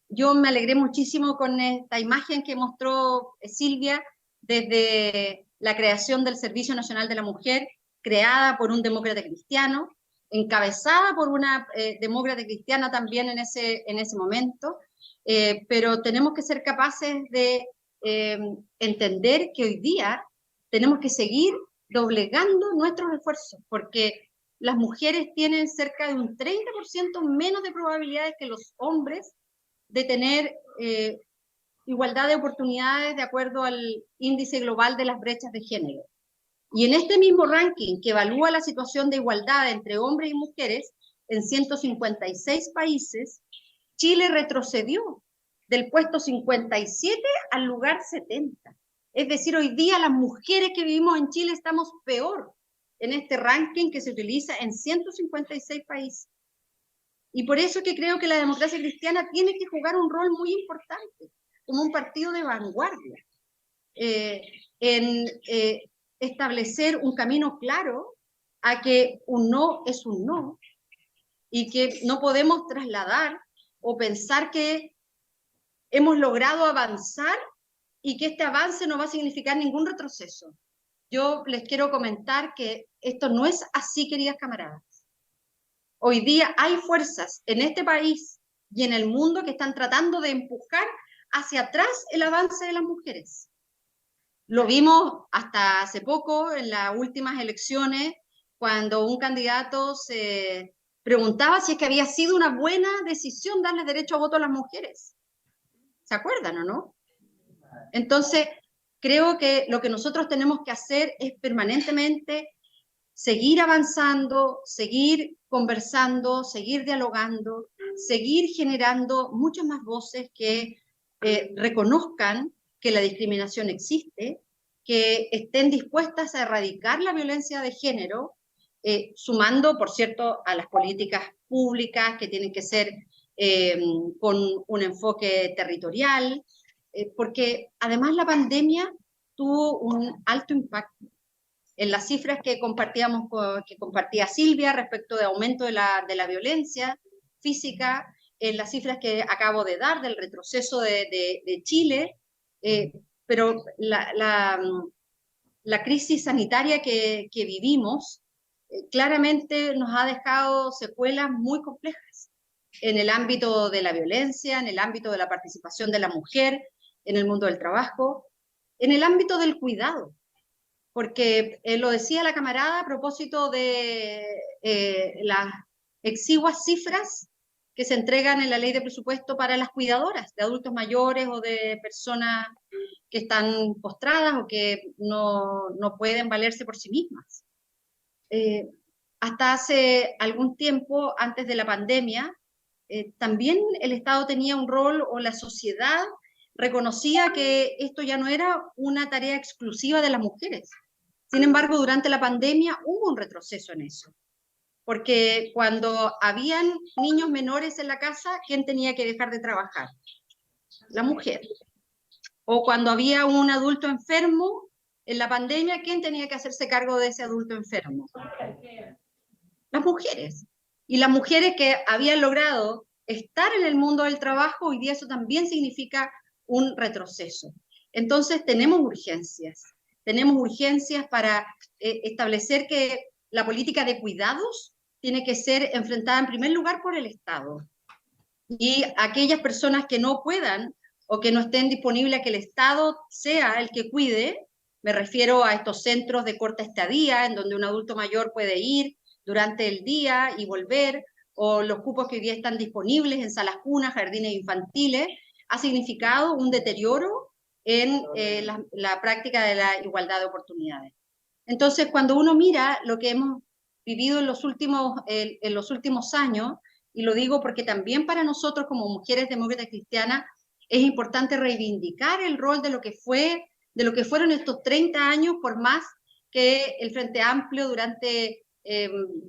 Yo me alegré muchísimo con esta imagen que mostró Silvia desde la creación del Servicio Nacional de la Mujer, creada por un demócrata cristiano, encabezada por una demócrata cristiana también en ese momento, pero tenemos que ser capaces de entender que hoy día tenemos que seguir doblegando nuestros esfuerzos, porque las mujeres tienen cerca de un 30% menos de probabilidades que los hombres de tener igualdad de oportunidades de acuerdo al índice global de las brechas de género. Y en este mismo ranking que evalúa la situación de igualdad entre hombres y mujeres, en 156 países, Chile retrocedió del puesto 57 al lugar 70. Es decir, hoy día las mujeres que vivimos en Chile estamos peor en este ranking que se utiliza en 156 países. Y por eso que creo que la democracia cristiana tiene que jugar un rol muy importante, como un partido de vanguardia, en establecer un camino claro a que un no es un no, y que no podemos trasladar o pensar que hemos logrado avanzar y que este avance no va a significar ningún retroceso. Yo les quiero comentar que esto no es así, queridas camaradas. Hoy día hay fuerzas en este país y en el mundo que están tratando de empujar hacia atrás el avance de las mujeres. Lo vimos hasta hace poco en las últimas elecciones, cuando un candidato se preguntaba si es que había sido una buena decisión darle derecho a voto a las mujeres. ¿Se acuerdan o no? Entonces, creo que lo que nosotros tenemos que hacer es permanentemente seguir avanzando, seguir conversando, seguir dialogando, seguir generando muchas más voces que reconozcan que la discriminación existe, que estén dispuestas a erradicar la violencia de género, sumando, por cierto, a las políticas públicas que tienen que ser con un enfoque territorial, porque además la pandemia tuvo un alto impacto en las cifras que compartía Silvia respecto de aumento de la violencia física, en las cifras que acabo de dar del retroceso de Chile, pero la crisis sanitaria que vivimos claramente nos ha dejado secuelas muy complejas en el ámbito de la violencia, en el ámbito de la participación de la mujer, en el mundo del trabajo, en el ámbito del cuidado. Porque lo decía la camarada a propósito de las exiguas cifras que se entregan en la ley de presupuesto para las cuidadoras de adultos mayores o de personas que están postradas o que no pueden valerse por sí mismas. Hasta hace algún tiempo, antes de la pandemia, también el Estado tenía un rol, o la sociedad reconocía que esto ya no era una tarea exclusiva de las mujeres. Sin embargo, durante la pandemia hubo un retroceso en eso, porque cuando habían niños menores en la casa, ¿quién tenía que dejar de trabajar? La mujer. O cuando había un adulto enfermo en la pandemia, ¿quién tenía que hacerse cargo de ese adulto enfermo? Las mujeres. Y las mujeres que habían logrado estar en el mundo del trabajo, hoy día eso también significa un retroceso. Entonces tenemos urgencias para establecer que la política de cuidados tiene que ser enfrentada en primer lugar por el Estado. Y aquellas personas que no puedan o que no estén disponibles a que el Estado sea el que cuide, me refiero a estos centros de corta estadía, en donde un adulto mayor puede ir durante el día y volver, o los cupos que hoy día están disponibles en salas cunas, jardines infantiles, ha significado un deterioro en la práctica de la igualdad de oportunidades. Entonces, cuando uno mira lo que hemos vivido en los últimos años, y lo digo porque también para nosotros como mujeres demócratas cristianas es importante reivindicar el rol de lo que fueron estos 30 años, por más que el Frente Amplio durante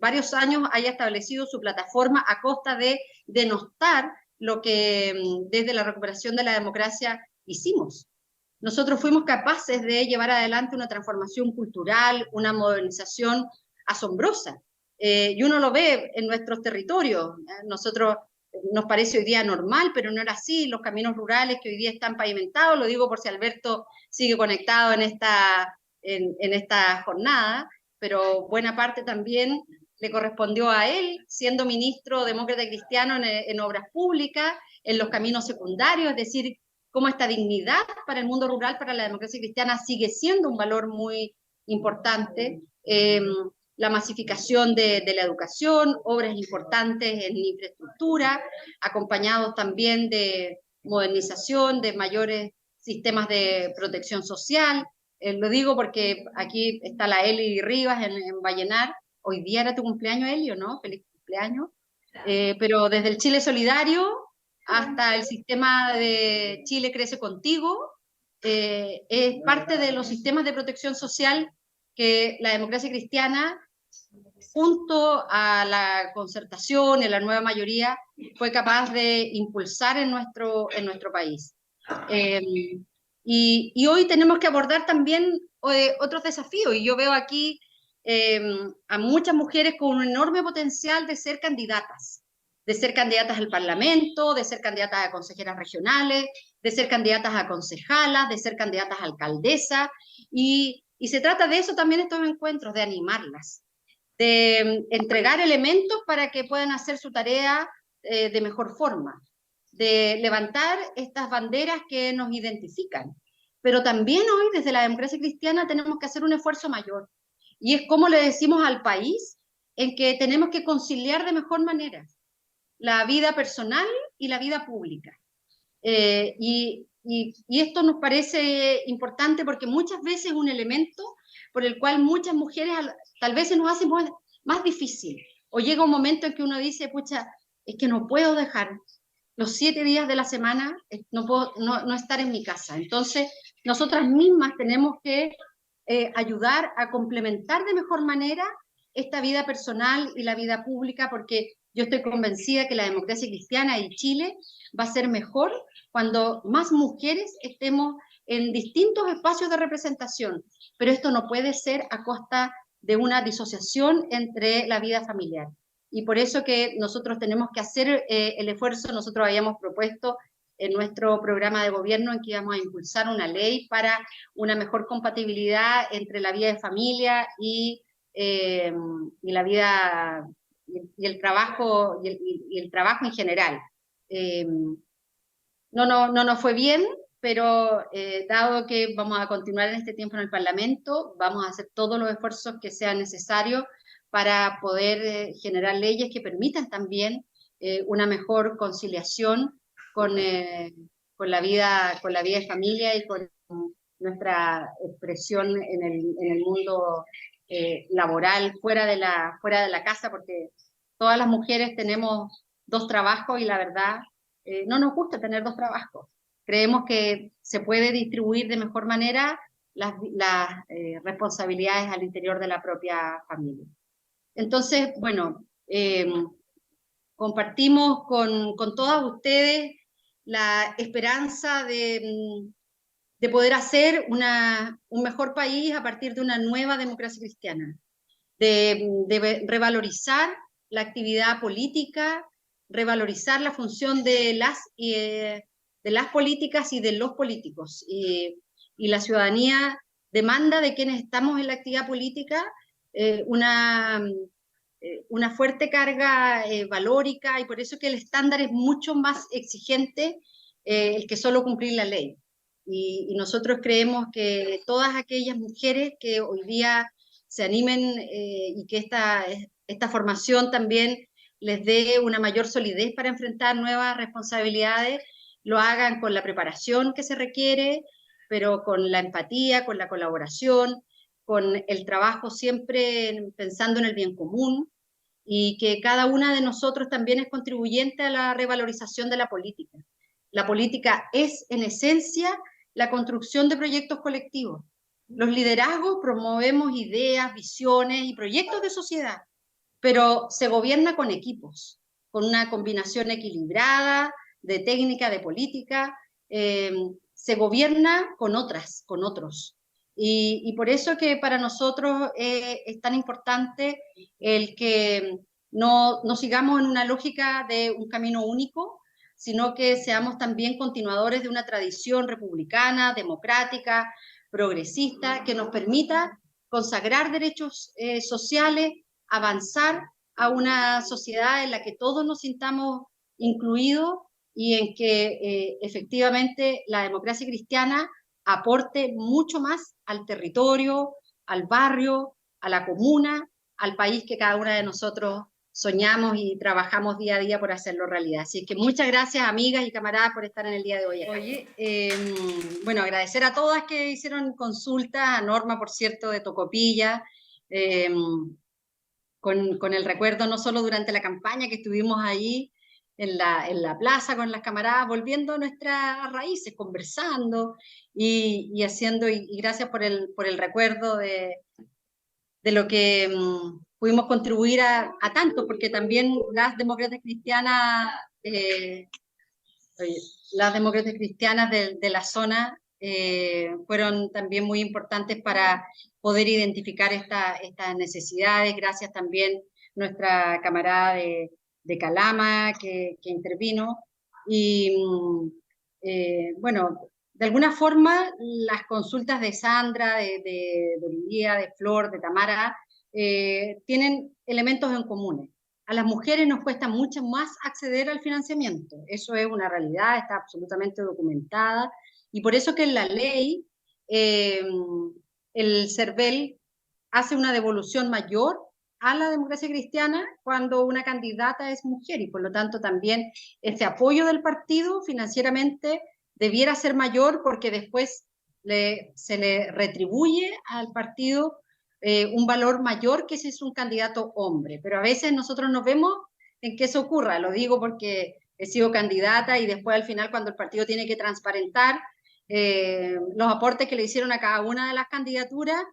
varios años haya establecido su plataforma a costa de denostar lo que desde la recuperación de la democracia hicimos. Nosotros fuimos capaces de llevar adelante una transformación cultural, una modernización asombrosa. Y uno lo ve en nuestros territorios. Nosotros nos parece hoy día normal, pero no era así. Los caminos rurales que hoy día están pavimentados, lo digo por si Alberto sigue conectado en esta jornada, pero buena parte también le correspondió a él, siendo ministro demócrata y cristiano en obras públicas, en los caminos secundarios, es decir, cómo esta dignidad para el mundo rural, para la democracia cristiana, sigue siendo un valor muy importante. La masificación de la educación, obras importantes en infraestructura, acompañados también de modernización, de mayores sistemas de protección social. Lo digo porque aquí está la Eli Rivas en Vallenar. Hoy día era tu cumpleaños, Eli, ¿o no? Feliz cumpleaños. Pero desde el Chile Solidario hasta el sistema de Chile Crece Contigo, es parte de los sistemas de protección social que la democracia cristiana, junto a la concertación y a la nueva mayoría, fue capaz de impulsar en nuestro país. Y hoy tenemos que abordar también otros desafíos, y yo veo aquí a muchas mujeres con un enorme potencial de ser candidatas al Parlamento, de ser candidatas a consejeras regionales, de ser candidatas a concejalas, de ser candidatas a alcaldesas, y se trata de eso también estos encuentros, de animarlas, de entregar elementos para que puedan hacer su tarea de mejor forma, de levantar estas banderas que nos identifican. Pero también hoy, desde la democracia cristiana, tenemos que hacer un esfuerzo mayor, y es como le decimos al país, en que tenemos que conciliar de mejor manera la vida personal y la vida pública. Y esto nos parece importante porque muchas veces es un elemento por el cual muchas mujeres tal vez se nos hace más difícil, o llega un momento en que uno dice, pucha, es que no puedo dejar los 7 días de la semana, no puedo no estar en mi casa. Entonces, nosotras mismas tenemos que ayudar a complementar de mejor manera esta vida personal y la vida pública, porque yo estoy convencida que la democracia cristiana y Chile va a ser mejor cuando más mujeres estemos en distintos espacios de representación, pero esto no puede ser a costa de una disociación entre la vida familiar. Y por eso que nosotros tenemos que hacer el esfuerzo. Nosotros habíamos propuesto en nuestro programa de gobierno en que íbamos a impulsar una ley para una mejor compatibilidad entre la vida de familia y la vida y el trabajo y el trabajo en general. No nos fue bien, pero dado que vamos a continuar en este tiempo en el Parlamento, vamos a hacer todos los esfuerzos que sean necesarios para poder generar leyes que permitan también una mejor conciliación con la vida de familia y con nuestra expresión en el mundo laboral fuera de la casa, porque todas las mujeres tenemos 2 trabajos y la verdad no nos gusta tener 2 trabajos. Creemos que se puede distribuir de mejor manera las responsabilidades al interior de la propia familia. Entonces, bueno, compartimos con todas ustedes la esperanza de poder hacer un mejor país a partir de una nueva democracia cristiana, de revalorizar la actividad política, revalorizar la función de las políticas y de los políticos. Y la ciudadanía demanda de quienes estamos en la actividad política una fuerte carga valórica, y por eso que el estándar es mucho más exigente el que solo cumplir la ley. Y nosotros creemos que todas aquellas mujeres que hoy día se animen y que esta formación también les dé una mayor solidez para enfrentar nuevas responsabilidades, lo hagan con la preparación que se requiere, pero con la empatía, con la colaboración, con el trabajo siempre pensando en el bien común, y que cada una de nosotros también es contribuyente a la revalorización de la política. La política es, en esencia, la construcción de proyectos colectivos. Los liderazgos promovemos ideas, visiones y proyectos de sociedad, pero se gobierna con equipos, con una combinación equilibrada de técnica, de política, se gobierna con otros. Y por eso que para nosotros es tan importante el que no sigamos en una lógica de un camino único, sino que seamos también continuadores de una tradición republicana, democrática, progresista, que nos permita consagrar derechos sociales, avanzar a una sociedad en la que todos nos sintamos incluidos y en que efectivamente la democracia cristiana aporte mucho más al territorio, al barrio, a la comuna, al país que cada una de nosotros soñamos y trabajamos día a día por hacerlo realidad. Así que muchas gracias, amigas y camaradas, por estar en el día de hoy. Oye, bueno, agradecer a todas que hicieron consultas, a Norma, por cierto, de Tocopilla, con el recuerdo no solo durante la campaña que estuvimos ahí en la plaza con las camaradas, volviendo a nuestras raíces, conversando y haciendo, y gracias por el recuerdo de lo que pudimos contribuir a tanto, porque también las demócratas cristianas, de la zona fueron también muy importantes para poder identificar estas necesidades. Gracias también nuestra camarada de Calama que intervino. Y bueno, de alguna forma las consultas de Sandra, de Olivia, de Flor, de Tamara, tienen elementos en común. A las mujeres nos cuesta mucho más acceder al financiamiento. Eso es una realidad, está absolutamente documentada. Y por eso que en la ley el CERVEL hace una devolución mayor a la democracia cristiana cuando una candidata es mujer, y por lo tanto también ese apoyo del partido financieramente debiera ser mayor, porque después se le retribuye al partido un valor mayor que si es un candidato hombre. Pero a veces nosotros no vemos en que eso ocurra. Lo digo porque he sido candidata y después al final, cuando el partido tiene que transparentar los aportes que le hicieron a cada una de las candidaturas,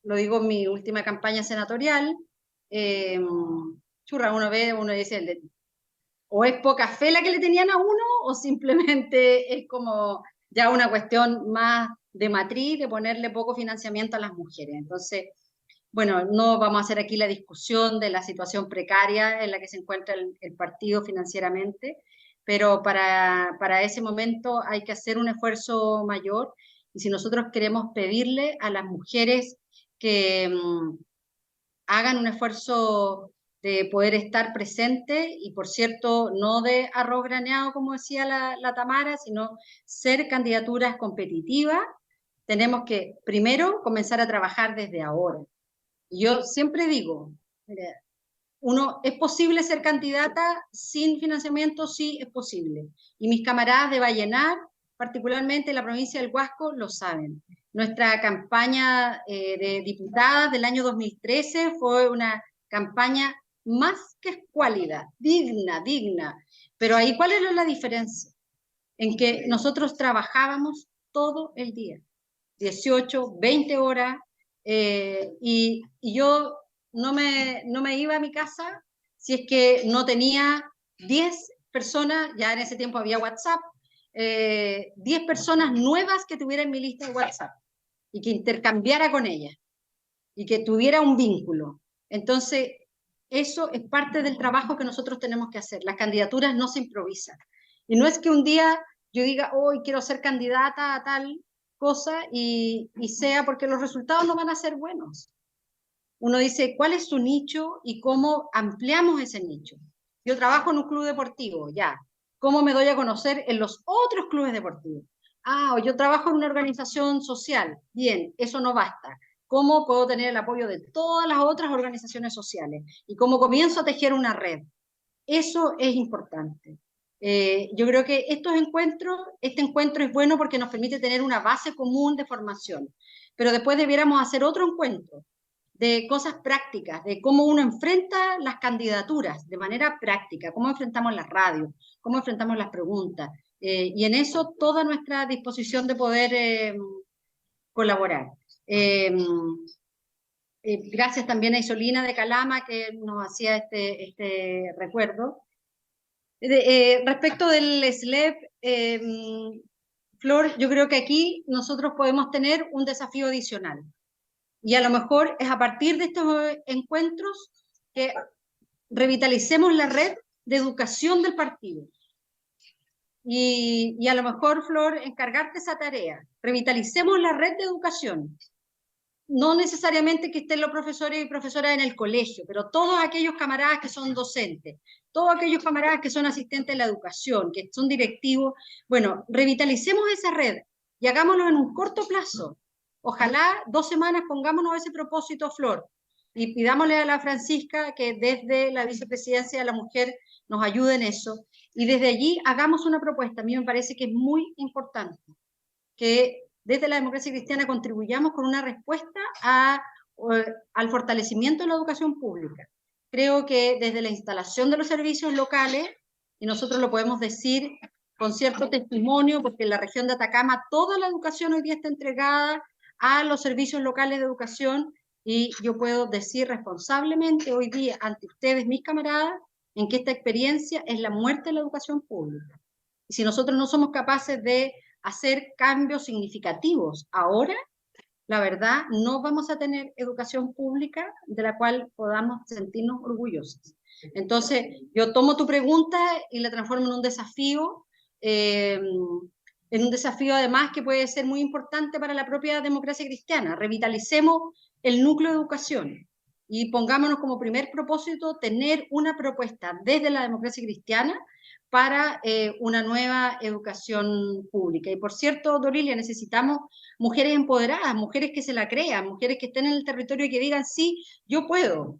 lo digo en mi última campaña senatorial, churra, uno dice, o es poca fe la que le tenían a uno, o simplemente es como ya una cuestión más de matriz, de ponerle poco financiamiento a las mujeres. Entonces, bueno, no vamos a hacer aquí la discusión de la situación precaria en la que se encuentra el partido financieramente, pero para ese momento hay que hacer un esfuerzo mayor, y si nosotros queremos pedirle a las mujeres que hagan un esfuerzo de poder estar presente, y por cierto, no de arroz graneado, como decía la Tamara, sino ser candidaturas competitivas, tenemos que primero comenzar a trabajar desde ahora. Yo siempre digo, mira, ¿es posible ser candidata sin financiamiento? Sí, es posible. Y mis camaradas de Vallenar, particularmente en la provincia del Huasco, lo saben. Nuestra campaña de diputadas del año 2013 fue una campaña más que escuálida, digna. Pero ahí, ¿cuál era la diferencia? En que nosotros trabajábamos todo el día, 18, 20 horas, y yo no me iba a mi casa si es que no tenía 10 personas, ya en ese tiempo había WhatsApp, 10 personas nuevas que tuviera en mi lista de WhatsApp y que intercambiara con ellas y que tuviera un vínculo. Entonces, eso es parte del trabajo que nosotros tenemos que hacer. Las candidaturas no se improvisan. Y no es que un día yo diga, hoy quiero ser candidata a tal cosa y sea, porque los resultados no van a ser buenos. Uno dice, ¿cuál es su nicho y cómo ampliamos ese nicho? Yo trabajo en un club deportivo, ya. ¿Cómo me doy a conocer en los otros clubes deportivos? O yo trabajo en una organización social. Bien, eso no basta. ¿Cómo puedo tener el apoyo de todas las otras organizaciones sociales? Y cómo comienzo a tejer una red. Eso es importante. Yo creo que este encuentro es bueno porque nos permite tener una base común de formación. Pero después debiéramos hacer otro encuentro de cosas prácticas, de cómo uno enfrenta las candidaturas de manera práctica, cómo enfrentamos las radios, cómo enfrentamos las preguntas, y en eso toda nuestra disposición de poder colaborar. Gracias también a Isolina de Calama, que nos hacía este recuerdo. Respecto del SLEP, Flor, yo creo que aquí nosotros podemos tener un desafío adicional. Y a lo mejor es a partir de estos encuentros que revitalicemos la red de educación del partido. Y a lo mejor, Flor, encargarte esa tarea. Revitalicemos la red de educación. No necesariamente que estén los profesores y profesoras en el colegio, pero todos aquellos camaradas que son docentes, todos aquellos camaradas que son asistentes de la educación, que son directivos, bueno, revitalicemos esa red y hagámoslo en un corto plazo. Ojalá 2 semanas pongámonos ese propósito, Flor, y pidámosle a la Francisca que desde la Vicepresidencia de la Mujer nos ayude en eso, y desde allí hagamos una propuesta. A mí me parece que es muy importante que desde la democracia cristiana contribuyamos con una respuesta al fortalecimiento de la educación pública. Creo que desde la instalación de los servicios locales, y nosotros lo podemos decir con cierto testimonio, porque en la región de Atacama toda la educación hoy día está entregada a los servicios locales de educación, y yo puedo decir responsablemente hoy día ante ustedes, mis camaradas, en que esta experiencia es la muerte de la educación pública. Y si nosotros no somos capaces de hacer cambios significativos ahora, la verdad, no vamos a tener educación pública de la cual podamos sentirnos orgullosos. Entonces, yo tomo tu pregunta y la transformo en un desafío además que puede ser muy importante para la propia democracia cristiana. Revitalicemos el núcleo de educación y pongámonos como primer propósito tener una propuesta desde la democracia cristiana para una nueva educación pública. Y por cierto, Dorilia, necesitamos mujeres empoderadas, mujeres que se la crean, mujeres que estén en el territorio y que digan, sí, yo puedo.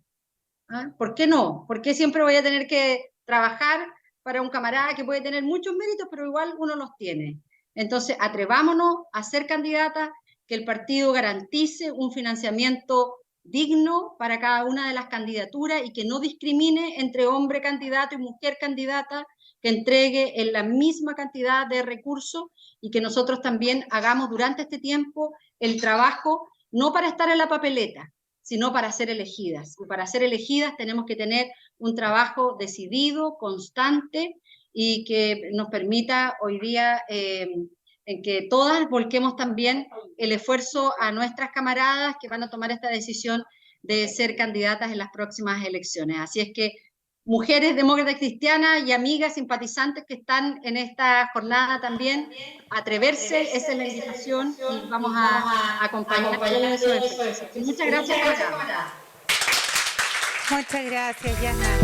¿Ah? ¿Por qué no? ¿Por qué siempre voy a tener que trabajar para un camarada que puede tener muchos méritos, pero igual uno los tiene? Entonces, atrevámonos a ser candidatas, que el partido garantice un financiamiento digno para cada una de las candidaturas y que no discrimine entre hombre candidato y mujer candidata, que entregue en la misma cantidad de recursos y que nosotros también hagamos durante este tiempo el trabajo, no para estar en la papeleta, sino para ser elegidas. Y para ser elegidas tenemos que tener un trabajo decidido, constante, y que nos permita hoy día en que todas volquemos también el esfuerzo a nuestras camaradas que van a tomar esta decisión de ser candidatas en las próximas elecciones. Así es que, mujeres demócratas cristianas y amigas simpatizantes que están en esta jornada también, atreverse, esa es la invitación, y vamos a acompañar todo eso. Muchas gracias, camarada. Muchas gracias, Yana.